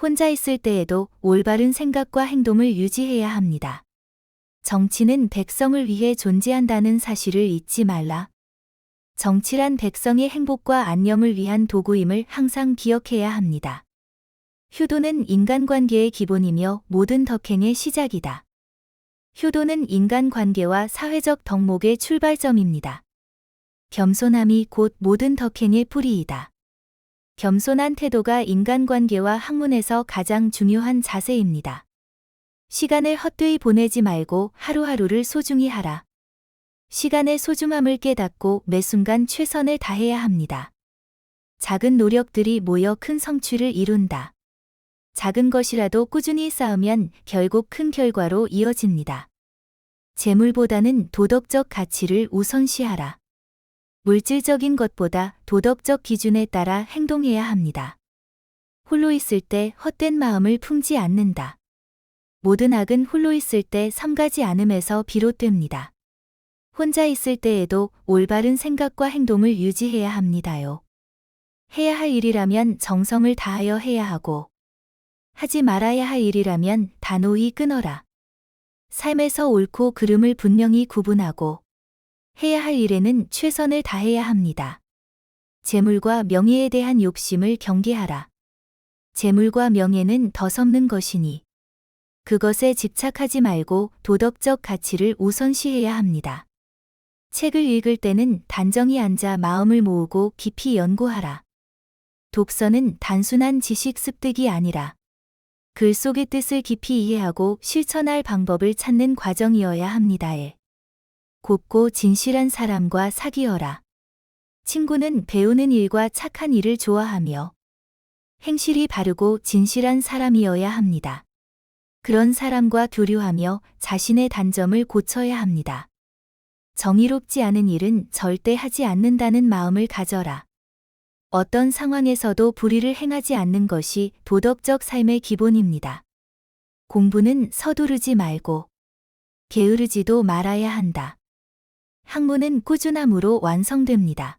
혼자 있을 때에도 올바른 생각과 행동을 유지해야 합니다. 정치는 백성을 위해 존재한다는 사실을 잊지 말라. 정치란 백성의 행복과 안녕을 위한 도구임을 항상 기억해야 합니다. 효도는 인간관계의 기본이며 모든 덕행의 시작이다. 효도는 인간관계와 사회적 덕목의 출발점입니다. 겸손함이 곧 모든 덕행의 뿌리이다. 겸손한 태도가 인간관계와 학문에서 가장 중요한 자세입니다. 시간을 헛되이 보내지 말고 하루하루를 소중히 하라. 시간의 소중함을 깨닫고 매 순간 최선을 다해야 합니다. 작은 노력들이 모여 큰 성취를 이룬다. 작은 것이라도 꾸준히 쌓으면 결국 큰 결과로 이어집니다. 재물보다는 도덕적 가치를 우선시하라. 물질적인 것보다 도덕적 기준에 따라 행동해야 합니다. 홀로 있을 때 헛된 마음을 품지 않는다. 모든 악은 홀로 있을 때 삼가지 않음에서 비롯됩니다. 혼자 있을 때에도 올바른 생각과 행동을 유지해야 합니다요. 해야 할 일이라면 정성을 다하여 해야 하고, 하지 말아야 할 일이라면 단호히 끊어라. 삶에서 옳고 그름을 분명히 구분하고, 해야 할 일에는 최선을 다해야 합니다. 재물과 명예에 대한 욕심을 경계하라. 재물과 명예는 덧없는 것이니 그것에 집착하지 말고 도덕적 가치를 우선시해야 합니다. 책을 읽을 때는 단정히 앉아 마음을 모으고 깊이 연구하라. 독서는 단순한 지식 습득이 아니라 글 속의 뜻을 깊이 이해하고 실천할 방법을 찾는 과정이어야 합니다에. 곱고 진실한 사람과 사귀어라. 친구는 배우는 일과 착한 일을 좋아하며 행실이 바르고 진실한 사람이어야 합니다. 그런 사람과 교류하며 자신의 단점을 고쳐야 합니다. 정의롭지 않은 일은 절대 하지 않는다는 마음을 가져라. 어떤 상황에서도 불의를 행하지 않는 것이 도덕적 삶의 기본입니다. 공부는 서두르지 말고 게으르지도 말아야 한다. 학문은 꾸준함으로 완성됩니다.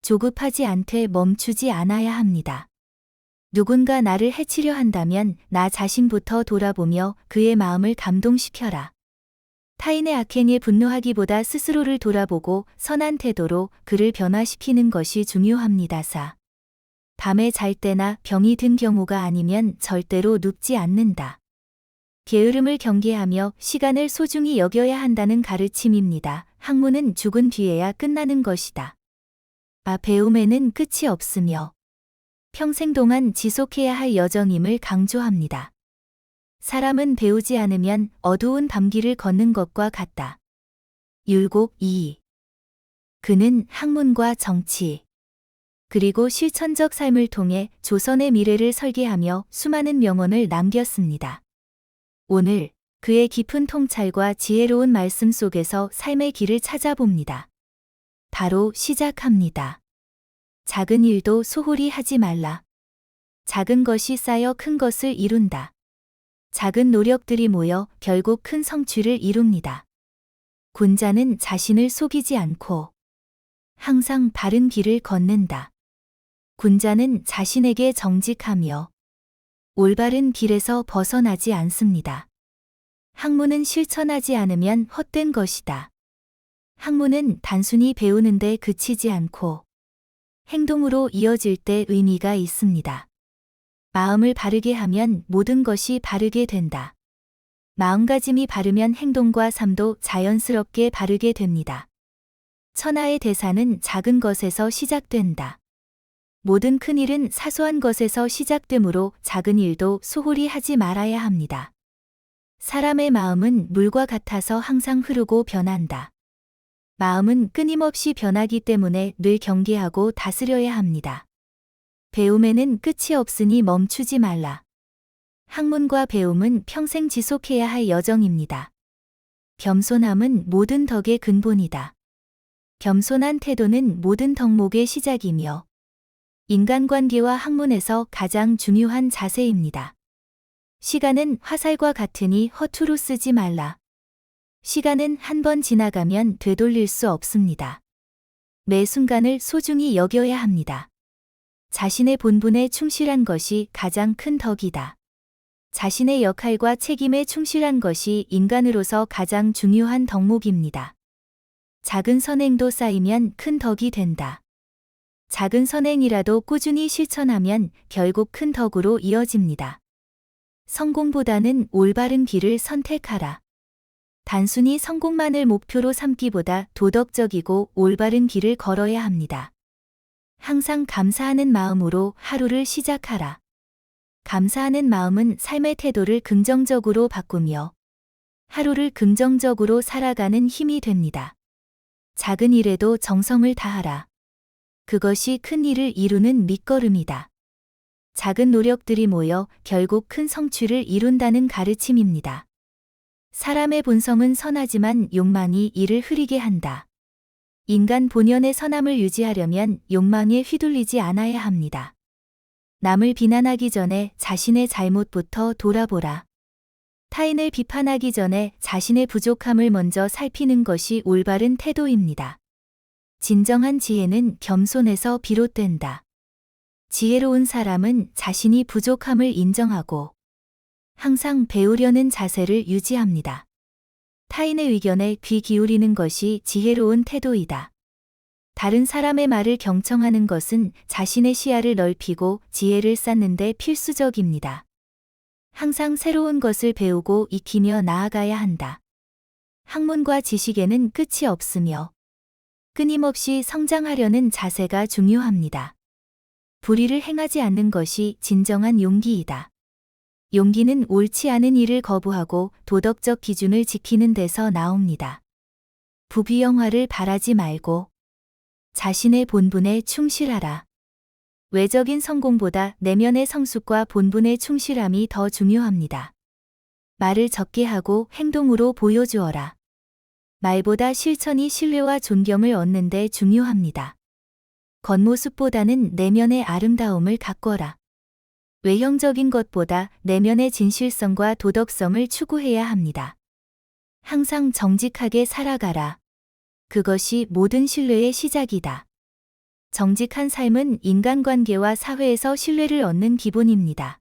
조급하지 않되 멈추지 않아야 합니다. 누군가 나를 해치려 한다면 나 자신부터 돌아보며 그의 마음을 감동시켜라. 타인의 악행에 분노하기보다 스스로를 돌아보고 선한 태도로 그를 변화시키는 것이 중요합니다. 밤에 잘 때나 병이 든 경우가 아니면 절대로 눕지 않는다. 게으름을 경계하며 시간을 소중히 여겨야 한다는 가르침입니다. 학문은 죽은 뒤에야 끝나는 것이다. 배움에는 끝이 없으며 평생 동안 지속해야 할 여정임을 강조합니다. 사람은 배우지 않으면 어두운 밤길을 걷는 것과 같다. 율곡 2. 그는 학문과 정치, 그리고 실천적 삶을 통해 조선의 미래를 설계하며 수많은 명언을 남겼습니다. 오늘 그의 깊은 통찰과 지혜로운 말씀 속에서 삶의 길을 찾아봅니다. 바로 시작합니다. 작은 일도 소홀히 하지 말라. 작은 것이 쌓여 큰 것을 이룬다. 작은 노력들이 모여 결국 큰 성취를 이룹니다. 군자는 자신을 속이지 않고 항상 바른 길을 걷는다. 군자는 자신에게 정직하며 올바른 길에서 벗어나지 않습니다. 학문은 실천하지 않으면 헛된 것이다. 학문은 단순히 배우는데 그치지 않고 행동으로 이어질 때 의미가 있습니다. 마음을 바르게 하면 모든 것이 바르게 된다. 마음가짐이 바르면 행동과 삶도 자연스럽게 바르게 됩니다. 천하의 대사는 작은 것에서 시작된다. 모든 큰 일은 사소한 것에서 시작되므로 작은 일도 소홀히 하지 말아야 합니다. 사람의 마음은 물과 같아서 항상 흐르고 변한다. 마음은 끊임없이 변하기 때문에 늘 경계하고 다스려야 합니다. 배움에는 끝이 없으니 멈추지 말라. 학문과 배움은 평생 지속해야 할 여정입니다. 겸손함은 모든 덕의 근본이다. 겸손한 태도는 모든 덕목의 시작이며 인간관계와 학문에서 가장 중요한 자세입니다. 시간은 화살과 같으니 허투루 쓰지 말라. 시간은 한 번 지나가면 되돌릴 수 없습니다. 매 순간을 소중히 여겨야 합니다. 자신의 본분에 충실한 것이 가장 큰 덕이다. 자신의 역할과 책임에 충실한 것이 인간으로서 가장 중요한 덕목입니다. 작은 선행도 쌓이면 큰 덕이 된다. 작은 선행이라도 꾸준히 실천하면 결국 큰 덕으로 이어집니다. 성공보다는 올바른 길을 선택하라. 단순히 성공만을 목표로 삼기보다 도덕적이고 올바른 길을 걸어야 합니다. 항상 감사하는 마음으로 하루를 시작하라. 감사하는 마음은 삶의 태도를 긍정적으로 바꾸며 하루를 긍정적으로 살아가는 힘이 됩니다. 작은 일에도 정성을 다하라. 그것이 큰 일을 이루는 밑거름이다. 작은 노력들이 모여 결국 큰 성취를 이룬다는 가르침입니다. 사람의 본성은 선하지만 욕망이 이를 흐리게 한다. 인간 본연의 선함을 유지하려면 욕망에 휘둘리지 않아야 합니다. 남을 비난하기 전에 자신의 잘못부터 돌아보라. 타인을 비판하기 전에 자신의 부족함을 먼저 살피는 것이 올바른 태도입니다. 진정한 지혜는 겸손에서 비롯된다. 지혜로운 사람은 자신이 부족함을 인정하고 항상 배우려는 자세를 유지합니다. 타인의 의견에 귀 기울이는 것이 지혜로운 태도이다. 다른 사람의 말을 경청하는 것은 자신의 시야를 넓히고 지혜를 쌓는 데 필수적입니다. 항상 새로운 것을 배우고 익히며 나아가야 한다. 학문과 지식에는 끝이 없으며 끊임없이 성장하려는 자세가 중요합니다. 불의를 행하지 않는 것이 진정한 용기이다. 용기는 옳지 않은 일을 거부하고 도덕적 기준을 지키는 데서 나옵니다. 부귀영화를 바라지 말고 자신의 본분에 충실하라. 외적인 성공보다 내면의 성숙과 본분의 충실함이 더 중요합니다. 말을 적게 하고 행동으로 보여주어라. 말보다 실천이 신뢰와 존경을 얻는 데 중요합니다. 겉모습보다는 내면의 아름다움을 가꿔라. 외형적인 것보다 내면의 진실성과 도덕성을 추구해야 합니다. 항상 정직하게 살아가라. 그것이 모든 신뢰의 시작이다. 정직한 삶은 인간관계와 사회에서 신뢰를 얻는 기본입니다.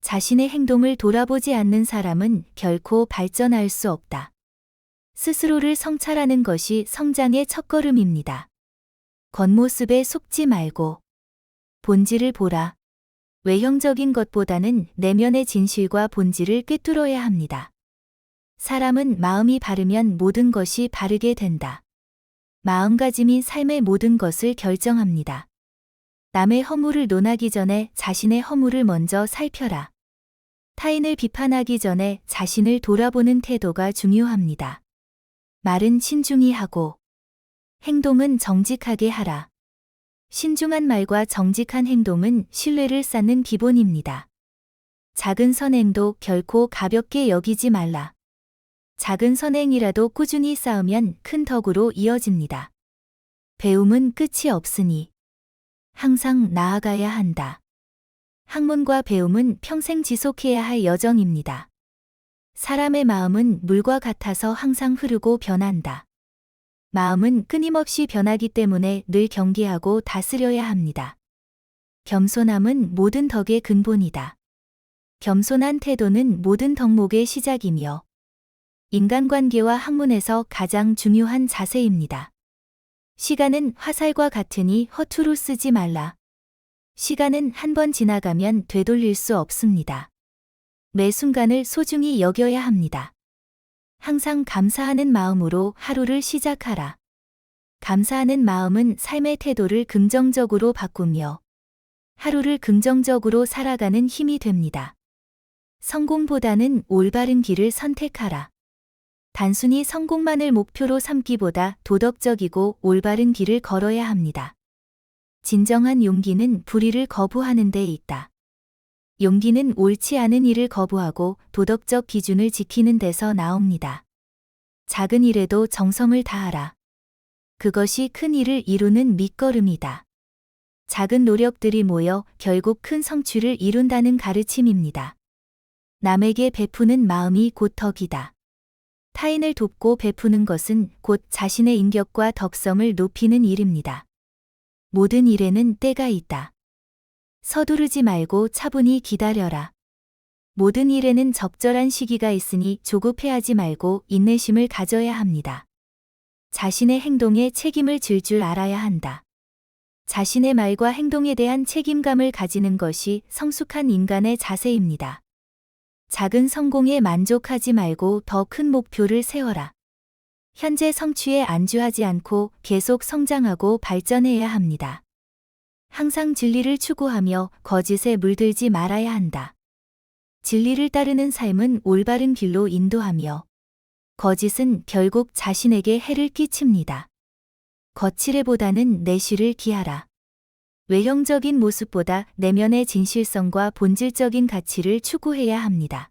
자신의 행동을 돌아보지 않는 사람은 결코 발전할 수 없다. 스스로를 성찰하는 것이 성장의 첫걸음입니다. 겉모습에 속지 말고 본질을 보라. 외형적인 것보다는 내면의 진실과 본질을 꿰뚫어야 합니다. 사람은 마음이 바르면 모든 것이 바르게 된다. 마음가짐이 삶의 모든 것을 결정합니다. 남의 허물을 논하기 전에 자신의 허물을 먼저 살펴라. 타인을 비판하기 전에 자신을 돌아보는 태도가 중요합니다. 말은 신중히 하고 행동은 정직하게 하라. 신중한 말과 정직한 행동은 신뢰를 쌓는 기본입니다. 작은 선행도 결코 가볍게 여기지 말라. 작은 선행이라도 꾸준히 쌓으면 큰 덕으로 이어집니다. 배움은 끝이 없으니 항상 나아가야 한다. 학문과 배움은 평생 지속해야 할 여정입니다. 사람의 마음은 물과 같아서 항상 흐르고 변한다. 마음은 끊임없이 변하기 때문에 늘 경계하고 다스려야 합니다. 겸손함은 모든 덕의 근본이다. 겸손한 태도는 모든 덕목의 시작이며 인간관계와 학문에서 가장 중요한 자세입니다. 시간은 화살과 같으니 허투루 쓰지 말라. 시간은 한 번 지나가면 되돌릴 수 없습니다. 매 순간을 소중히 여겨야 합니다. 항상 감사하는 마음으로 하루를 시작하라. 감사하는 마음은 삶의 태도를 긍정적으로 바꾸며 하루를 긍정적으로 살아가는 힘이 됩니다. 성공보다는 올바른 길을 선택하라. 단순히 성공만을 목표로 삼기보다 도덕적이고 올바른 길을 걸어야 합니다. 진정한 용기는 불의를 거부하는 데 있다. 용기는 옳지 않은 일을 거부하고 도덕적 기준을 지키는 데서 나옵니다. 작은 일에도 정성을 다하라. 그것이 큰 일을 이루는 밑거름이다. 작은 노력들이 모여 결국 큰 성취를 이룬다는 가르침입니다. 남에게 베푸는 마음이 곧 덕이다. 타인을 돕고 베푸는 것은 곧 자신의 인격과 덕성을 높이는 일입니다. 모든 일에는 때가 있다. 서두르지 말고 차분히 기다려라. 모든 일에는 적절한 시기가 있으니 조급해하지 말고 인내심을 가져야 합니다. 자신의 행동에 책임을 질 줄 알아야 한다. 자신의 말과 행동에 대한 책임감을 가지는 것이 성숙한 인간의 자세입니다. 작은 성공에 만족하지 말고 더 큰 목표를 세워라. 현재 성취에 안주하지 않고 계속 성장하고 발전해야 합니다. 항상 진리를 추구하며 거짓에 물들지 말아야 한다. 진리를 따르는 삶은 올바른 길로 인도하며 거짓은 결국 자신에게 해를 끼칩니다. 거칠애보다는 내실을 기하라. 외형적인 모습보다 내면의 진실성과 본질적인 가치를 추구해야 합니다.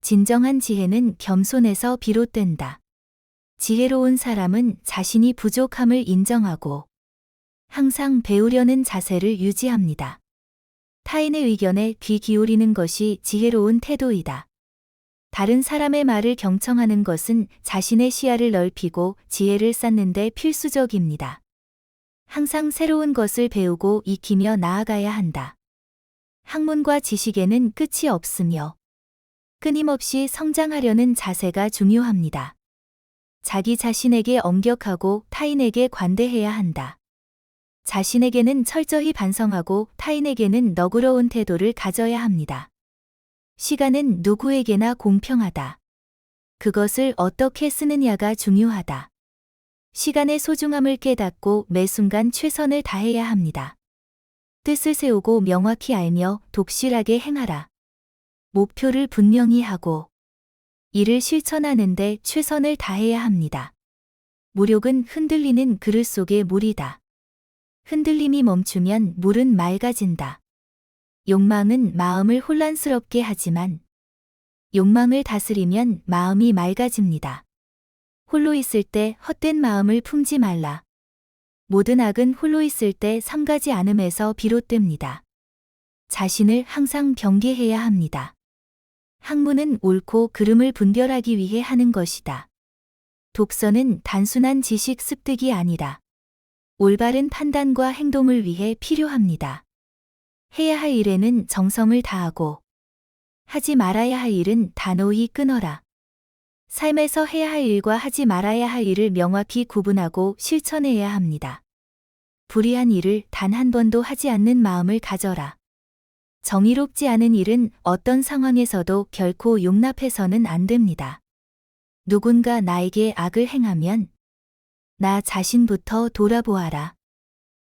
진정한 지혜는 겸손에서 비롯된다. 지혜로운 사람은 자신이 부족함을 인정하고 항상 배우려는 자세를 유지합니다. 타인의 의견에 귀 기울이는 것이 지혜로운 태도이다. 다른 사람의 말을 경청하는 것은 자신의 시야를 넓히고 지혜를 쌓는 데 필수적입니다. 항상 새로운 것을 배우고 익히며 나아가야 한다. 학문과 지식에는 끝이 없으며 끊임없이 성장하려는 자세가 중요합니다. 자기 자신에게 엄격하고 타인에게 관대해야 한다. 자신에게는 철저히 반성하고 타인에게는 너그러운 태도를 가져야 합니다. 시간은 누구에게나 공평하다. 그것을 어떻게 쓰느냐가 중요하다. 시간의 소중함을 깨닫고 매 순간 최선을 다해야 합니다. 뜻을 세우고 명확히 알며 독실하게 행하라. 목표를 분명히 하고 이를 실천하는 데 최선을 다해야 합니다. 무력은 흔들리는 그릇 속의 물이다. 흔들림이 멈추면 물은 맑아진다. 욕망은 마음을 혼란스럽게 하지만 욕망을 다스리면 마음이 맑아집니다. 홀로 있을 때 헛된 마음을 품지 말라. 모든 악은 홀로 있을 때 삼가지 않음에서 비롯됩니다. 자신을 항상 경계해야 합니다. 학문은 옳고 그름을 분별하기 위해 하는 것이다. 독서는 단순한 지식 습득이 아니라 올바른 판단과 행동을 위해 필요합니다. 해야 할 일에는 정성을 다하고 하지 말아야 할 일은 단호히 끊어라. 삶에서 해야 할 일과 하지 말아야 할 일을 명확히 구분하고 실천해야 합니다. 불의한 일을 단 한 번도 하지 않는 마음을 가져라. 정의롭지 않은 일은 어떤 상황에서도 결코 용납해서는 안 됩니다. 누군가 나에게 악을 행하면 나 자신부터 돌아보아라.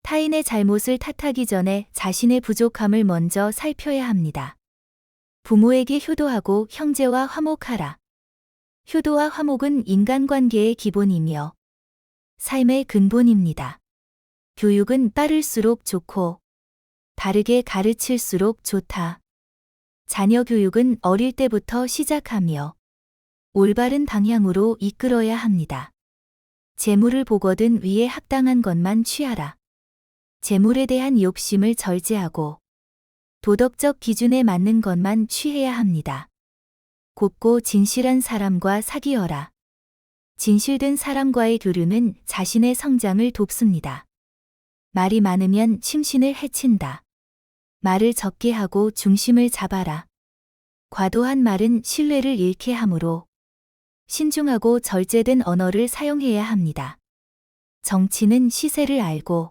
타인의 잘못을 탓하기 전에 자신의 부족함을 먼저 살펴야 합니다. 부모에게 효도하고 형제와 화목하라. 효도와 화목은 인간관계의 기본이며 삶의 근본입니다. 교육은 빠를수록 좋고 바르게 가르칠수록 좋다. 자녀 교육은 어릴 때부터 시작하며 올바른 방향으로 이끌어야 합니다. 재물을 보거든 위에 합당한 것만 취하라. 재물에 대한 욕심을 절제하고 도덕적 기준에 맞는 것만 취해야 합니다. 곱고 진실한 사람과 사귀어라. 진실된 사람과의 교류는 자신의 성장을 돕습니다. 말이 많으면 심신을 해친다. 말을 적게 하고 중심을 잡아라. 과도한 말은 신뢰를 잃게 하므로 신중하고 절제된 언어를 사용해야 합니다. 정치는 시세를 알고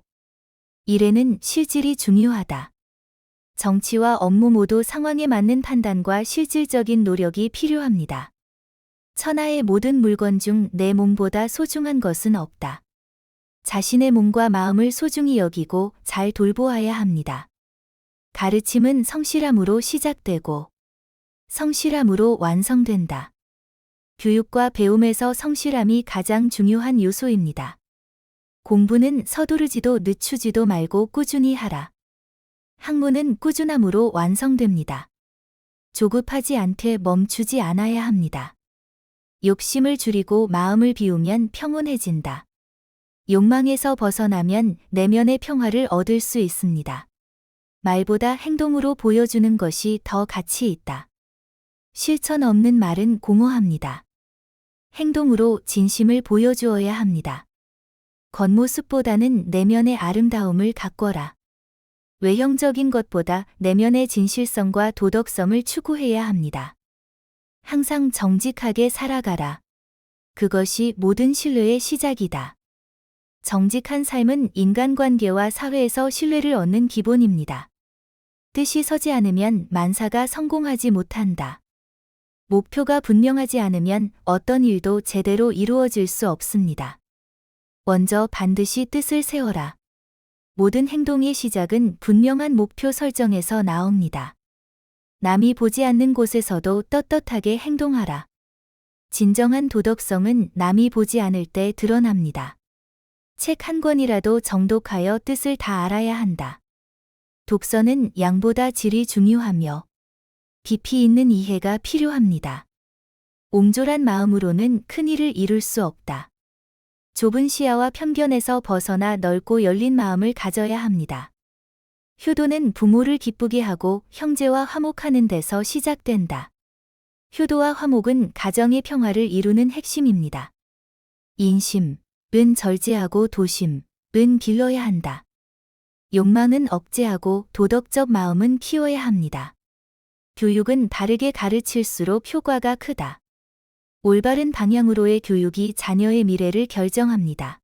일에는 실질이 중요하다. 정치와 업무 모두 상황에 맞는 판단과 실질적인 노력이 필요합니다. 천하의 모든 물건 중 내 몸보다 소중한 것은 없다. 자신의 몸과 마음을 소중히 여기고 잘 돌보아야 합니다. 가르침은 성실함으로 시작되고 성실함으로 완성된다. 교육과 배움에서 성실함이 가장 중요한 요소입니다. 공부는 서두르지도 늦추지도 말고 꾸준히 하라. 학문은 꾸준함으로 완성됩니다. 조급하지 않게 멈추지 않아야 합니다. 욕심을 줄이고 마음을 비우면 평온해진다. 욕망에서 벗어나면 내면의 평화를 얻을 수 있습니다. 말보다 행동으로 보여주는 것이 더 가치 있다. 실천 없는 말은 공허합니다. 행동으로 진심을 보여주어야 합니다. 겉모습보다는 내면의 아름다움을 가꿔라. 외형적인 것보다 내면의 진실성과 도덕성을 추구해야 합니다. 항상 정직하게 살아가라. 그것이 모든 신뢰의 시작이다. 정직한 삶은 인간관계와 사회에서 신뢰를 얻는 기본입니다. 뜻이 서지 않으면 만사가 성공하지 못한다. 목표가 분명하지 않으면 어떤 일도 제대로 이루어질 수 없습니다. 먼저 반드시 뜻을 세워라. 모든 행동의 시작은 분명한 목표 설정에서 나옵니다. 남이 보지 않는 곳에서도 떳떳하게 행동하라. 진정한 도덕성은 남이 보지 않을 때 드러납니다. 책 한 권이라도 정독하여 뜻을 다 알아야 한다. 독서는 양보다 질이 중요하며 깊이 있는 이해가 필요합니다. 옹졸한 마음으로는 큰 일을 이룰 수 없다. 좁은 시야와 편견에서 벗어나 넓고 열린 마음을 가져야 합니다. 효도는 부모를 기쁘게 하고 형제와 화목하는 데서 시작된다. 효도와 화목은 가정의 평화를 이루는 핵심입니다. 인심은 절제하고 도심은 길러야 한다. 욕망은 억제하고 도덕적 마음은 키워야 합니다. 교육은 바르게 가르칠수록 효과가 크다. 올바른 방향으로의 교육이 자녀의 미래를 결정합니다.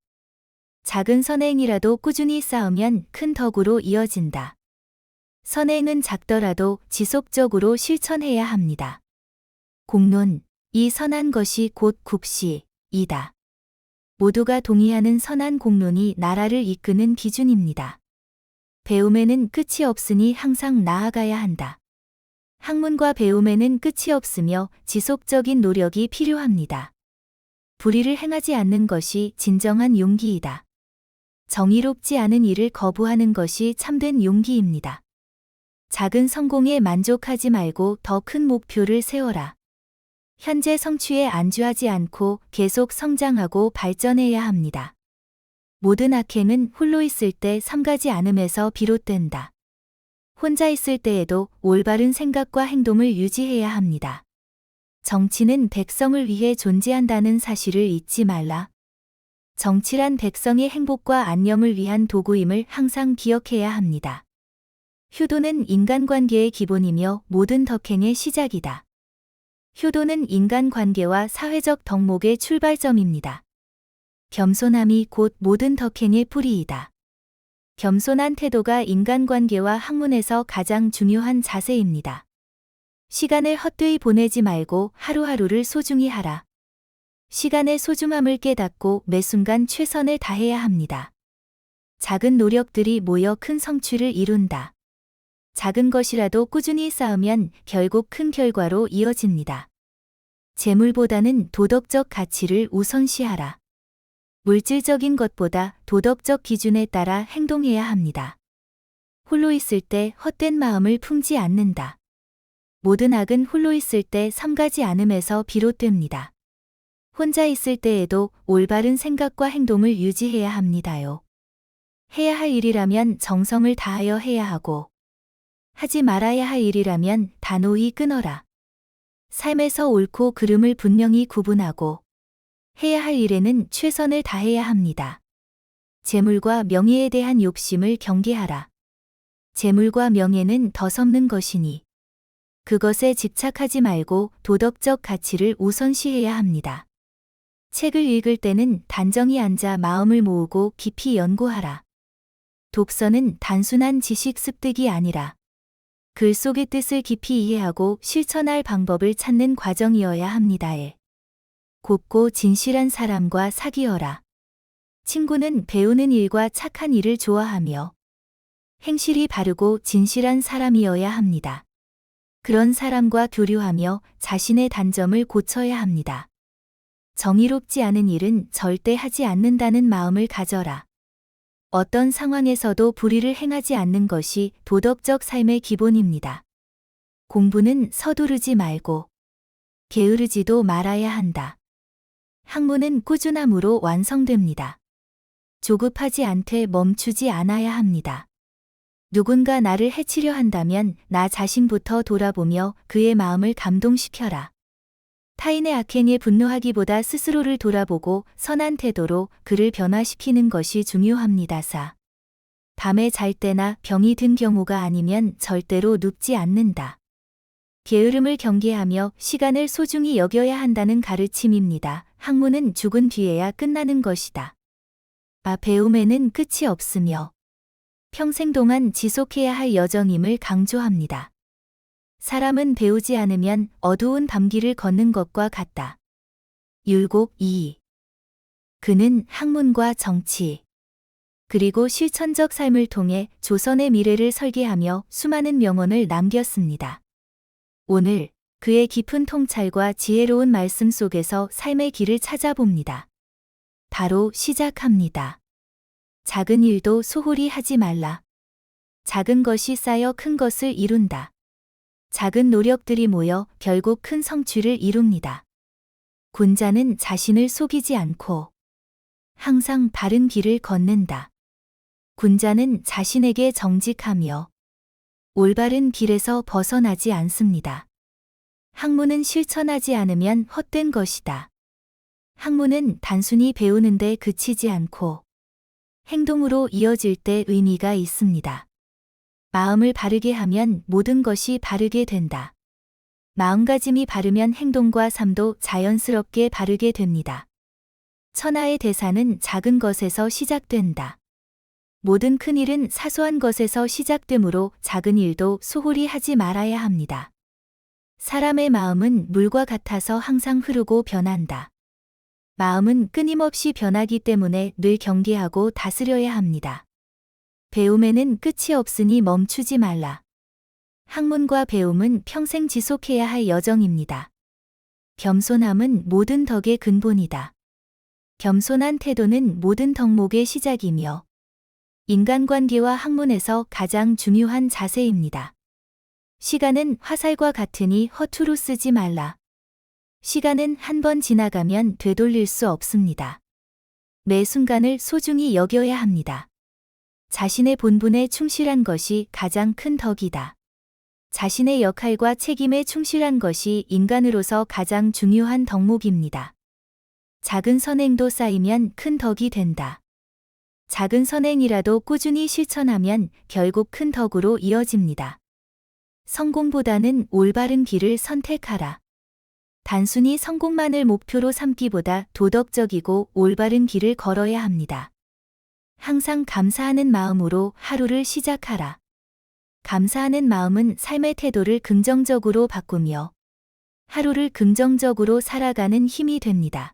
작은 선행이라도 꾸준히 쌓으면 큰 덕으로 이어진다. 선행은 작더라도 지속적으로 실천해야 합니다. 공론, 이 선한 것이 곧 국시이다. 모두가 동의하는 선한 공론이 나라를 이끄는 기준입니다. 배움에는 끝이 없으니 항상 나아가야 한다. 학문과 배움에는 끝이 없으며 지속적인 노력이 필요합니다. 불의를 행하지 않는 것이 진정한 용기이다. 정의롭지 않은 일을 거부하는 것이 참된 용기입니다. 작은 성공에 만족하지 말고 더 큰 목표를 세워라. 현재 성취에 안주하지 않고 계속 성장하고 발전해야 합니다. 모든 악행은 홀로 있을 때 삼가지 않음에서 비롯된다. 혼자 있을 때에도 올바른 생각과 행동을 유지해야 합니다. 정치는 백성을 위해 존재한다는 사실을 잊지 말라. 정치란 백성의 행복과 안녕을 위한 도구임을 항상 기억해야 합니다. 효도는 인간관계의 기본이며 모든 덕행의 시작이다. 효도는 인간관계와 사회적 덕목의 출발점입니다. 겸손함이 곧 모든 덕행의 뿌리이다. 겸손한 태도가 인간관계와 학문에서 가장 중요한 자세입니다. 시간을 헛되이 보내지 말고 하루하루를 소중히 하라. 시간의 소중함을 깨닫고 매 순간 최선을 다해야 합니다. 작은 노력들이 모여 큰 성취를 이룬다. 작은 것이라도 꾸준히 쌓으면 결국 큰 결과로 이어집니다. 재물보다는 도덕적 가치를 우선시하라. 물질적인 것보다 도덕적 기준에 따라 행동해야 합니다. 홀로 있을 때 헛된 마음을 품지 않는다. 모든 악은 홀로 있을 때 삼가지 않음에서 비롯됩니다. 혼자 있을 때에도 올바른 생각과 행동을 유지해야 합니다요. 해야 할 일이라면 정성을 다하여 해야 하고, 하지 말아야 할 일이라면 단호히 끊어라. 삶에서 옳고 그름을 분명히 구분하고, 해야 할 일에는 최선을 다해야 합니다. 재물과 명예에 대한 욕심을 경계하라. 재물과 명예는 덧없는 것이니, 그것에 집착하지 말고 도덕적 가치를 우선시해야 합니다. 책을 읽을 때는 단정히 앉아 마음을 모으고 깊이 연구하라. 독서는 단순한 지식 습득이 아니라 글 속의 뜻을 깊이 이해하고 실천할 방법을 찾는 과정이어야 합니다. 곱고 진실한 사람과 사귀어라. 친구는 배우는 일과 착한 일을 좋아하며 행실이 바르고 진실한 사람이어야 합니다. 그런 사람과 교류하며 자신의 단점을 고쳐야 합니다. 정의롭지 않은 일은 절대 하지 않는다는 마음을 가져라. 어떤 상황에서도 불의를 행하지 않는 것이 도덕적 삶의 기본입니다. 공부는 서두르지 말고 게으르지도 말아야 한다. 학문은 꾸준함으로 완성됩니다. 조급하지 않되 멈추지 않아야 합니다. 누군가 나를 해치려 한다면 나 자신부터 돌아보며 그의 마음을 감동시켜라. 타인의 악행에 분노하기보다 스스로를 돌아보고 선한 태도로 그를 변화시키는 것이 중요합니다. 밤에 잘 때나 병이 든 경우가 아니면 절대로 눕지 않는다. 게으름을 경계하며 시간을 소중히 여겨야 한다는 가르침입니다. 학문은 죽은 뒤에야 끝나는 것이다. 배움에는 끝이 없으며 평생 동안 지속해야 할 여정임을 강조합니다. 사람은 배우지 않으면 어두운 밤길을 걷는 것과 같다. 율곡 2. 그는 학문과 정치, 그리고 실천적 삶을 통해 조선의 미래를 설계하며 수많은 명언을 남겼습니다. 오늘 그의 깊은 통찰과 지혜로운 말씀 속에서 삶의 길을 찾아봅니다. 바로 시작합니다. 작은 일도 소홀히 하지 말라. 작은 것이 쌓여 큰 것을 이룬다. 작은 노력들이 모여 결국 큰 성취를 이룹니다. 군자는 자신을 속이지 않고 항상 바른 길을 걷는다. 군자는 자신에게 정직하며 올바른 길에서 벗어나지 않습니다. 학문은 실천하지 않으면 헛된 것이다. 학문은 단순히 배우는데 그치지 않고 행동으로 이어질 때 의미가 있습니다. 마음을 바르게 하면 모든 것이 바르게 된다. 마음가짐이 바르면 행동과 삶도 자연스럽게 바르게 됩니다. 천하의 대사는 작은 것에서 시작된다. 모든 큰 일은 사소한 것에서 시작되므로 작은 일도 소홀히 하지 말아야 합니다. 사람의 마음은 물과 같아서 항상 흐르고 변한다. 마음은 끊임없이 변하기 때문에 늘 경계하고 다스려야 합니다. 배움에는 끝이 없으니 멈추지 말라. 학문과 배움은 평생 지속해야 할 여정입니다. 겸손함은 모든 덕의 근본이다. 겸손한 태도는 모든 덕목의 시작이며 인간관계와 학문에서 가장 중요한 자세입니다. 시간은 화살과 같으니 허투루 쓰지 말라. 시간은 한 번 지나가면 되돌릴 수 없습니다. 매 순간을 소중히 여겨야 합니다. 자신의 본분에 충실한 것이 가장 큰 덕이다. 자신의 역할과 책임에 충실한 것이 인간으로서 가장 중요한 덕목입니다. 작은 선행도 쌓이면 큰 덕이 된다. 작은 선행이라도 꾸준히 실천하면 결국 큰 덕으로 이어집니다. 성공보다는 올바른 길을 선택하라. 단순히 성공만을 목표로 삼기보다 도덕적이고 올바른 길을 걸어야 합니다. 항상 감사하는 마음으로 하루를 시작하라. 감사하는 마음은 삶의 태도를 긍정적으로 바꾸며 하루를 긍정적으로 살아가는 힘이 됩니다.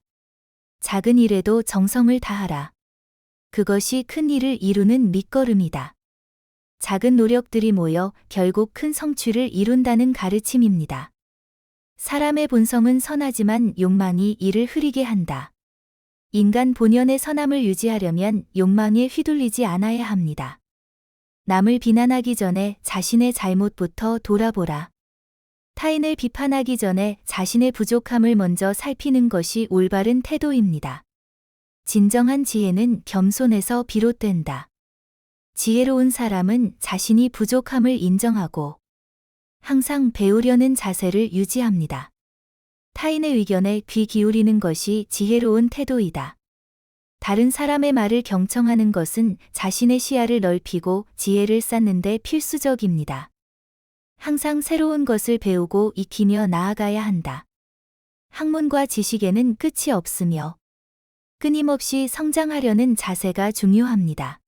작은 일에도 정성을 다하라. 그것이 큰 일을 이루는 밑거름이다. 작은 노력들이 모여 결국 큰 성취를 이룬다는 가르침입니다. 사람의 본성은 선하지만 욕망이 이를 흐리게 한다. 인간 본연의 선함을 유지하려면 욕망에 휘둘리지 않아야 합니다. 남을 비난하기 전에 자신의 잘못부터 돌아보라. 타인을 비판하기 전에 자신의 부족함을 먼저 살피는 것이 올바른 태도입니다. 진정한 지혜는 겸손에서 비롯된다. 지혜로운 사람은 자신이 부족함을 인정하고 항상 배우려는 자세를 유지합니다. 타인의 의견에 귀 기울이는 것이 지혜로운 태도이다. 다른 사람의 말을 경청하는 것은 자신의 시야를 넓히고 지혜를 쌓는 데 필수적입니다. 항상 새로운 것을 배우고 익히며 나아가야 한다. 학문과 지식에는 끝이 없으며 끊임없이 성장하려는 자세가 중요합니다.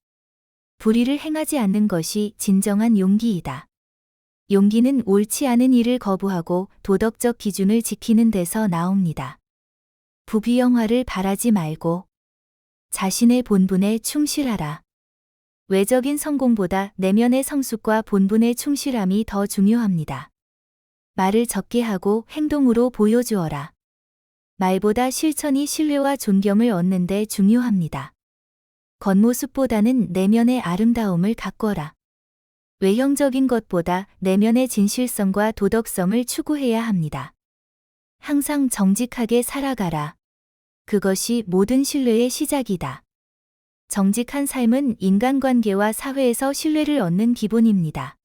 불의를 행하지 않는 것이 진정한 용기이다. 용기는 옳지 않은 일을 거부하고 도덕적 기준을 지키는 데서 나옵니다. 부귀영화를 바라지 말고 자신의 본분에 충실하라. 외적인 성공보다 내면의 성숙과 본분의 충실함이 더 중요합니다. 말을 적게 하고 행동으로 보여주어라. 말보다 실천이 신뢰와 존경을 얻는 데 중요합니다. 겉모습보다는 내면의 아름다움을 가꿔라. 외형적인 것보다 내면의 진실성과 도덕성을 추구해야 합니다. 항상 정직하게 살아가라. 그것이 모든 신뢰의 시작이다. 정직한 삶은 인간관계와 사회에서 신뢰를 얻는 기본입니다.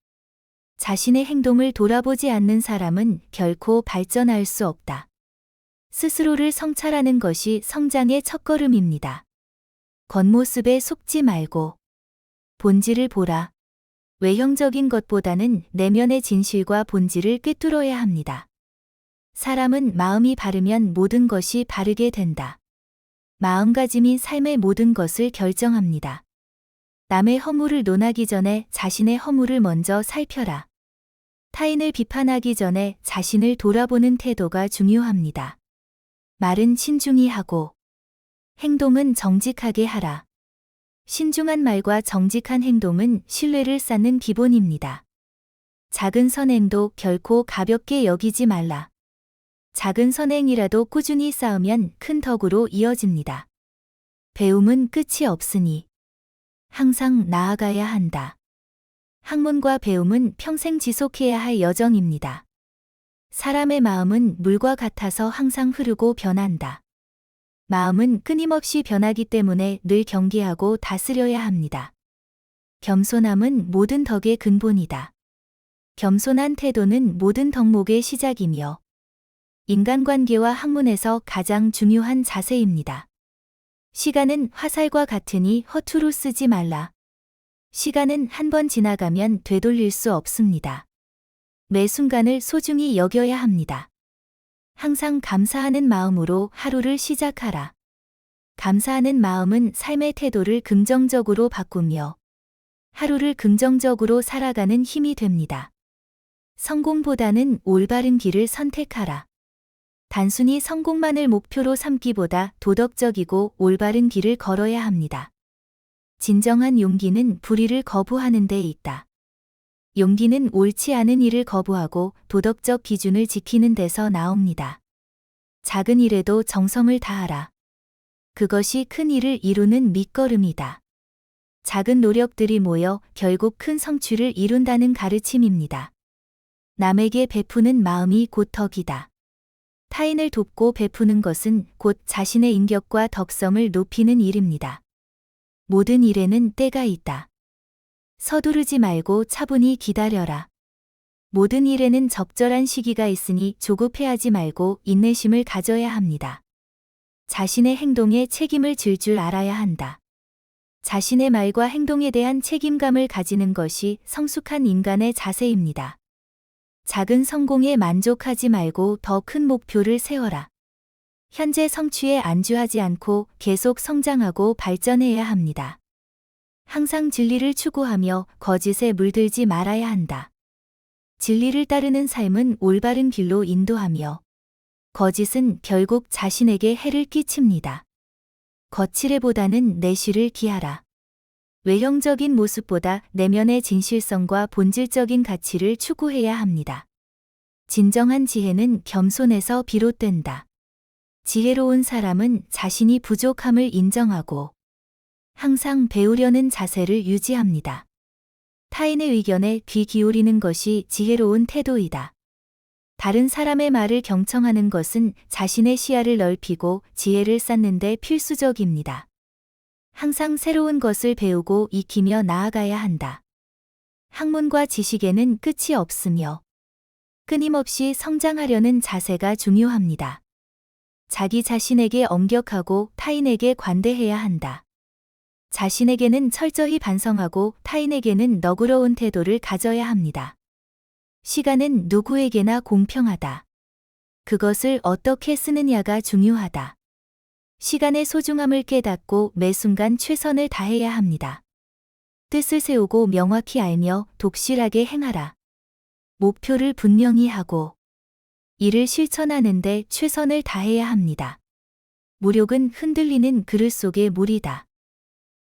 자신의 행동을 돌아보지 않는 사람은 결코 발전할 수 없다. 스스로를 성찰하는 것이 성장의 첫걸음입니다. 겉모습에 속지 말고 본질을 보라. 외형적인 것보다는 내면의 진실과 본질을 꿰뚫어야 합니다. 사람은 마음이 바르면 모든 것이 바르게 된다. 마음가짐이 삶의 모든 것을 결정합니다. 남의 허물을 논하기 전에 자신의 허물을 먼저 살펴라. 타인을 비판하기 전에 자신을 돌아보는 태도가 중요합니다. 말은 신중히 하고 행동은 정직하게 하라. 신중한 말과 정직한 행동은 신뢰를 쌓는 기본입니다. 작은 선행도 결코 가볍게 여기지 말라. 작은 선행이라도 꾸준히 쌓으면 큰 덕으로 이어집니다. 배움은 끝이 없으니 항상 나아가야 한다. 학문과 배움은 평생 지속해야 할 여정입니다. 사람의 마음은 물과 같아서 항상 흐르고 변한다. 마음은 끊임없이 변하기 때문에 늘 경계하고 다스려야 합니다. 겸손함은 모든 덕의 근본이다. 겸손한 태도는 모든 덕목의 시작이며 인간관계와 학문에서 가장 중요한 자세입니다. 시간은 화살과 같으니 허투루 쓰지 말라. 시간은 한 번 지나가면 되돌릴 수 없습니다. 매 순간을 소중히 여겨야 합니다. 항상 감사하는 마음으로 하루를 시작하라. 감사하는 마음은 삶의 태도를 긍정적으로 바꾸며 하루를 긍정적으로 살아가는 힘이 됩니다. 성공보다는 올바른 길을 선택하라. 단순히 성공만을 목표로 삼기보다 도덕적이고 올바른 길을 걸어야 합니다. 진정한 용기는 불의를 거부하는 데 있다. 용기는 옳지 않은 일을 거부하고 도덕적 기준을 지키는 데서 나옵니다. 작은 일에도 정성을 다하라. 그것이 큰 일을 이루는 밑거름이다. 작은 노력들이 모여 결국 큰 성취를 이룬다는 가르침입니다. 남에게 베푸는 마음이 곧 덕이다. 타인을 돕고 베푸는 것은 곧 자신의 인격과 덕성을 높이는 일입니다. 모든 일에는 때가 있다. 서두르지 말고 차분히 기다려라. 모든 일에는 적절한 시기가 있으니 조급해하지 말고 인내심을 가져야 합니다. 자신의 행동에 책임을 질 줄 알아야 한다. 자신의 말과 행동에 대한 책임감을 가지는 것이 성숙한 인간의 자세입니다. 작은 성공에 만족하지 말고 더 큰 목표를 세워라. 현재 성취에 안주하지 않고 계속 성장하고 발전해야 합니다. 항상 진리를 추구하며 거짓에 물들지 말아야 한다. 진리를 따르는 삶은 올바른 길로 인도하며 거짓은 결국 자신에게 해를 끼칩니다. 거칠애보다는 내실을 기하라. 외형적인 모습보다 내면의 진실성과 본질적인 가치를 추구해야 합니다. 진정한 지혜는 겸손에서 비롯된다. 지혜로운 사람은 자신이 부족함을 인정하고 항상 배우려는 자세를 유지합니다. 타인의 의견에 귀 기울이는 것이 지혜로운 태도이다. 다른 사람의 말을 경청하는 것은 자신의 시야를 넓히고 지혜를 쌓는 데 필수적입니다. 항상 새로운 것을 배우고 익히며 나아가야 한다. 학문과 지식에는 끝이 없으며 끊임없이 성장하려는 자세가 중요합니다. 자기 자신에게 엄격하고 타인에게 관대해야 한다. 자신에게는 철저히 반성하고 타인에게는 너그러운 태도를 가져야 합니다. 시간은 누구에게나 공평하다. 그것을 어떻게 쓰느냐가 중요하다. 시간의 소중함을 깨닫고 매 순간 최선을 다해야 합니다. 뜻을 세우고 명확히 알며 독실하게 행하라. 목표를 분명히 하고 이를 실천하는 데 최선을 다해야 합니다. 무력은 흔들리는 그릇 속의 물이다.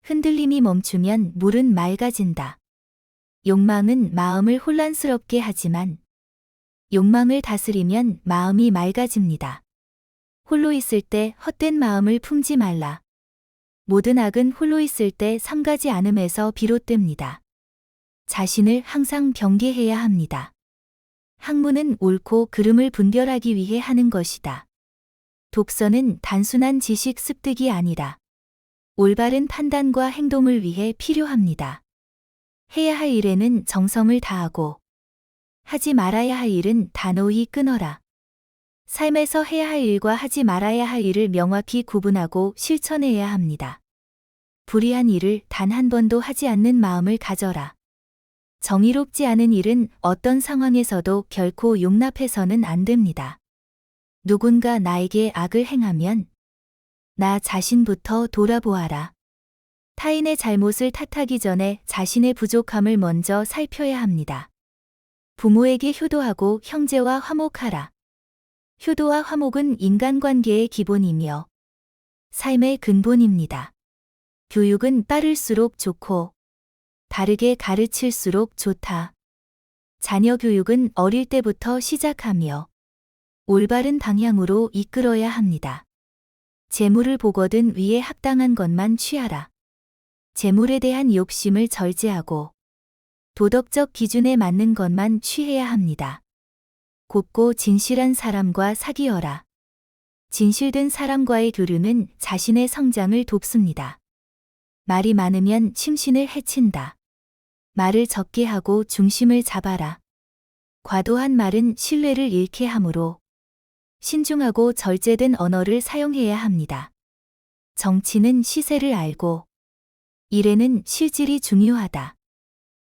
흔들림이 멈추면 물은 맑아진다. 욕망은 마음을 혼란스럽게 하지만 욕망을 다스리면 마음이 맑아집니다. 홀로 있을 때 헛된 마음을 품지 말라. 모든 악은 홀로 있을 때 삼가지 않음에서 비롯됩니다. 자신을 항상 경계해야 합니다. 학문은 옳고 그름을 분별하기 위해 하는 것이다. 독서는 단순한 지식 습득이 아니라 올바른 판단과 행동을 위해 필요합니다. 해야 할 일에는 정성을 다하고 하지 말아야 할 일은 단호히 끊어라. 삶에서 해야 할 일과 하지 말아야 할 일을 명확히 구분하고 실천해야 합니다. 불의한 일을 단 한 번도 하지 않는 마음을 가져라. 정의롭지 않은 일은 어떤 상황에서도 결코 용납해서는 안 됩니다. 누군가 나에게 악을 행하면 나 자신부터 돌아보아라. 타인의 잘못을 탓하기 전에 자신의 부족함을 먼저 살펴야 합니다. 부모에게 효도하고 형제와 화목하라. 효도와 화목은 인간관계의 기본이며 삶의 근본입니다. 교육은 빠를수록 좋고 바르게 가르칠수록 좋다. 자녀 교육은 어릴 때부터 시작하며 올바른 방향으로 이끌어야 합니다. 재물을 보거든 위에 합당한 것만 취하라. 재물에 대한 욕심을 절제하고 도덕적 기준에 맞는 것만 취해야 합니다. 곱고 진실한 사람과 사귀어라. 진실된 사람과의 교류는 자신의 성장을 돕습니다. 말이 많으면 심신을 해친다. 말을 적게 하고 중심을 잡아라. 과도한 말은 신뢰를 잃게 하므로 신중하고 절제된 언어를 사용해야 합니다. 정치는 시세를 알고 일에는 실질이 중요하다.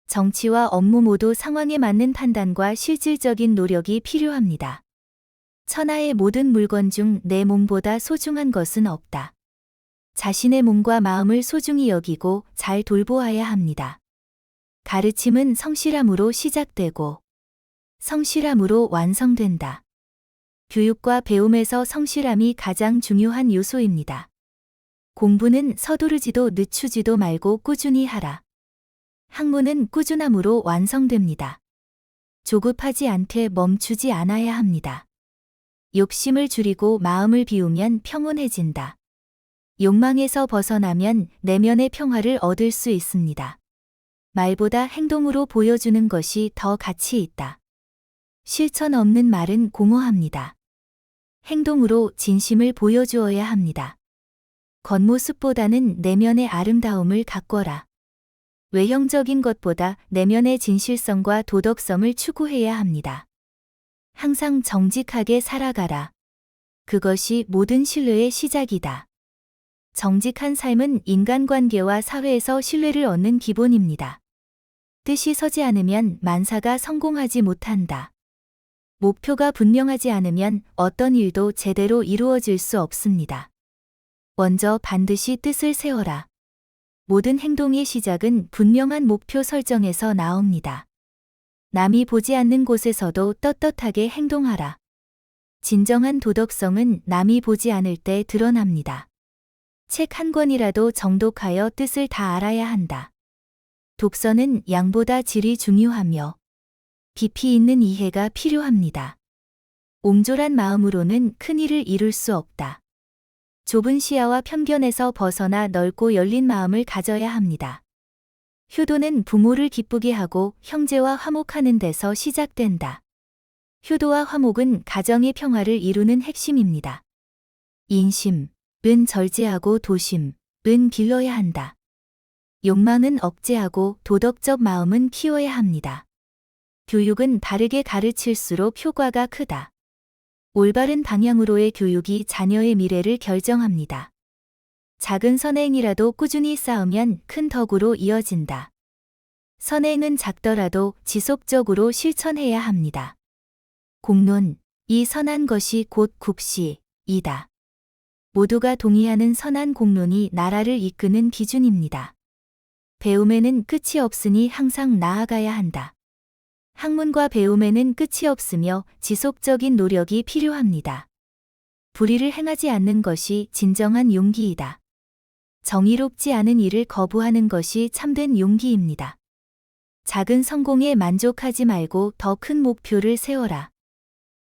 정치와 업무 모두 상황에 맞는 판단과 실질적인 노력이 필요합니다. 천하의 모든 물건 중 내 몸보다 소중한 것은 없다. 자신의 몸과 마음을 소중히 여기고 잘 돌보아야 합니다. 가르침은 성실함으로 시작되고 성실함으로 완성된다. 교육과 배움에서 성실함이 가장 중요한 요소입니다. 공부는 서두르지도 늦추지도 말고 꾸준히 하라. 학문은 꾸준함으로 완성됩니다. 조급하지 않게 멈추지 않아야 합니다. 욕심을 줄이고 마음을 비우면 평온해진다. 욕망에서 벗어나면 내면의 평화를 얻을 수 있습니다. 말보다 행동으로 보여주는 것이 더 가치 있다. 실천 없는 말은 공허합니다. 행동으로 진심을 보여주어야 합니다. 겉모습보다는 내면의 아름다움을 가꿔라. 외형적인 것보다 내면의 진실성과 도덕성을 추구해야 합니다. 항상 정직하게 살아가라. 그것이 모든 신뢰의 시작이다. 정직한 삶은 인간관계와 사회에서 신뢰를 얻는 기본입니다. 뜻이 서지 않으면 만사가 성공하지 못한다. 목표가 분명하지 않으면 어떤 일도 제대로 이루어질 수 없습니다. 먼저 반드시 뜻을 세워라. 모든 행동의 시작은 분명한 목표 설정에서 나옵니다. 남이 보지 않는 곳에서도 떳떳하게 행동하라. 진정한 도덕성은 남이 보지 않을 때 드러납니다. 책 한 권이라도 정독하여 뜻을 다 알아야 한다. 독서는 양보다 질이 중요하며 깊이 있는 이해가 필요합니다. 옹졸한 마음으로는 큰 일을 이룰 수 없다. 좁은 시야와 편견에서 벗어나 넓고 열린 마음을 가져야 합니다. 효도는 부모를 기쁘게 하고 형제와 화목하는 데서 시작된다. 효도와 화목은 가정의 평화를 이루는 핵심입니다. 인심, 은 절제하고 도심, 길러야 한다. 욕망은 억제하고 도덕적 마음은 키워야 합니다. 교육은 바르게 가르칠수록 효과가 크다. 올바른 방향으로의 교육이 자녀의 미래를 결정합니다. 작은 선행이라도 꾸준히 쌓으면 큰 덕으로 이어진다. 선행은 작더라도 지속적으로 실천해야 합니다. 공론, 이 선한 것이 곧 국시이다. 모두가 동의하는 선한 공론이 나라를 이끄는 기준입니다. 배움에는 끝이 없으니 항상 나아가야 한다. 학문과 배움에는 끝이 없으며 지속적인 노력이 필요합니다. 불의를 행하지 않는 것이 진정한 용기이다. 정의롭지 않은 일을 거부하는 것이 참된 용기입니다. 작은 성공에 만족하지 말고 더 큰 목표를 세워라.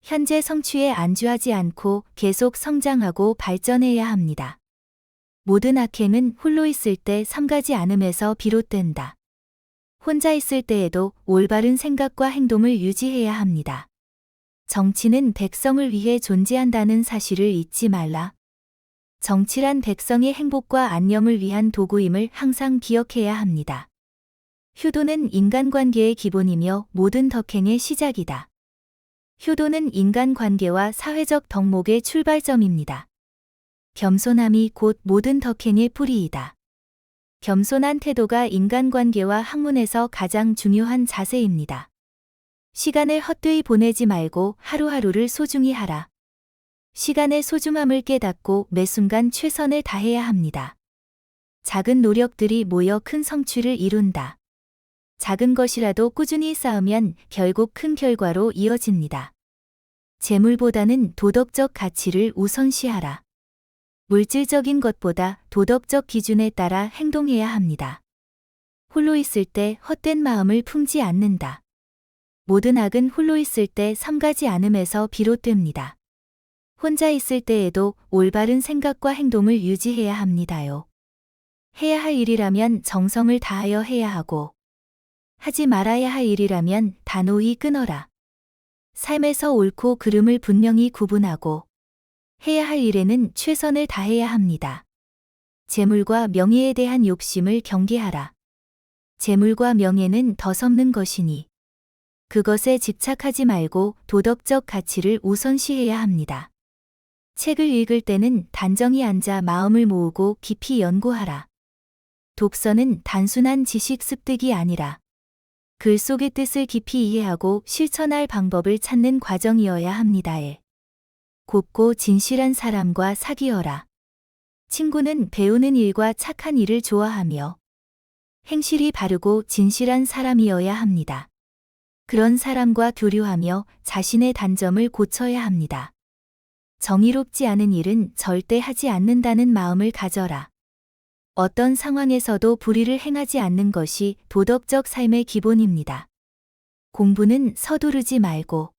현재 성취에 안주하지 않고 계속 성장하고 발전해야 합니다. 모든 악행은 홀로 있을 때 삼가지 않음에서 비롯된다. 혼자 있을 때에도 올바른 생각과 행동을 유지해야 합니다. 정치는 백성을 위해 존재한다는 사실을 잊지 말라. 정치란 백성의 행복과 안녕을 위한 도구임을 항상 기억해야 합니다. 효도는 인간관계의 기본이며 모든 덕행의 시작이다. 효도는 인간관계와 사회적 덕목의 출발점입니다. 겸손함이 곧 모든 덕행의 뿌리이다. 겸손한 태도가 인간관계와 학문에서 가장 중요한 자세입니다. 시간을 헛되이 보내지 말고 하루하루를 소중히 하라. 시간의 소중함을 깨닫고 매 순간 최선을 다해야 합니다. 작은 노력들이 모여 큰 성취를 이룬다. 작은 것이라도 꾸준히 쌓으면 결국 큰 결과로 이어집니다. 재물보다는 도덕적 가치를 우선시하라. 물질적인 것보다 도덕적 기준에 따라 행동해야 합니다. 홀로 있을 때 헛된 마음을 품지 않는다. 모든 악은 홀로 있을 때 삼가지 않음에서 비롯됩니다. 혼자 있을 때에도 올바른 생각과 행동을 유지해야 합니다요. 해야 할 일이라면 정성을 다하여 해야 하고, 하지 말아야 할 일이라면 단호히 끊어라. 삶에서 옳고 그름을 분명히 구분하고, 해야 할 일에는 최선을 다해야 합니다. 재물과 명예에 대한 욕심을 경계하라. 재물과 명예는 덧없는 것이니 그것에 집착하지 말고 도덕적 가치를 우선시해야 합니다. 책을 읽을 때는 단정히 앉아 마음을 모으고 깊이 연구하라. 독서는 단순한 지식 습득이 아니라 글 속의 뜻을 깊이 이해하고 실천할 방법을 찾는 과정이어야 합니다에. 곱고 진실한 사람과 사귀어라. 친구는 배우는 일과 착한 일을 좋아하며 행실이 바르고 진실한 사람이어야 합니다. 그런 사람과 교류하며 자신의 단점을 고쳐야 합니다. 정의롭지 않은 일은 절대 하지 않는다는 마음을 가져라. 어떤 상황에서도 불의를 행하지 않는 것이 도덕적 삶의 기본입니다. 공부는 서두르지 말고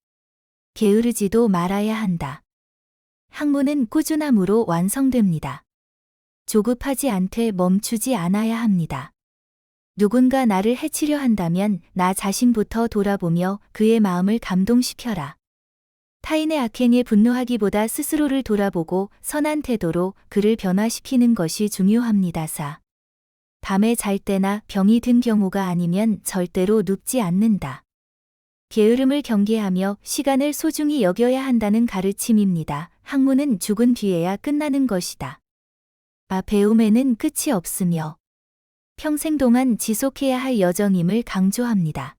게으르지도 말아야 한다. 학문은 꾸준함으로 완성됩니다. 조급하지 않되 멈추지 않아야 합니다. 누군가 나를 해치려 한다면 나 자신부터 돌아보며 그의 마음을 감동시켜라. 타인의 악행에 분노하기보다 스스로를 돌아보고 선한 태도로 그를 변화시키는 것이 중요합니다. 밤에 잘 때나 병이 든 경우가 아니면 절대로 눕지 않는다. 게으름을 경계하며 시간을 소중히 여겨야 한다는 가르침입니다. 학문은 죽은 뒤에야 끝나는 것이다. 배움에는 끝이 없으며 평생 동안 지속해야 할 여정임을 강조합니다.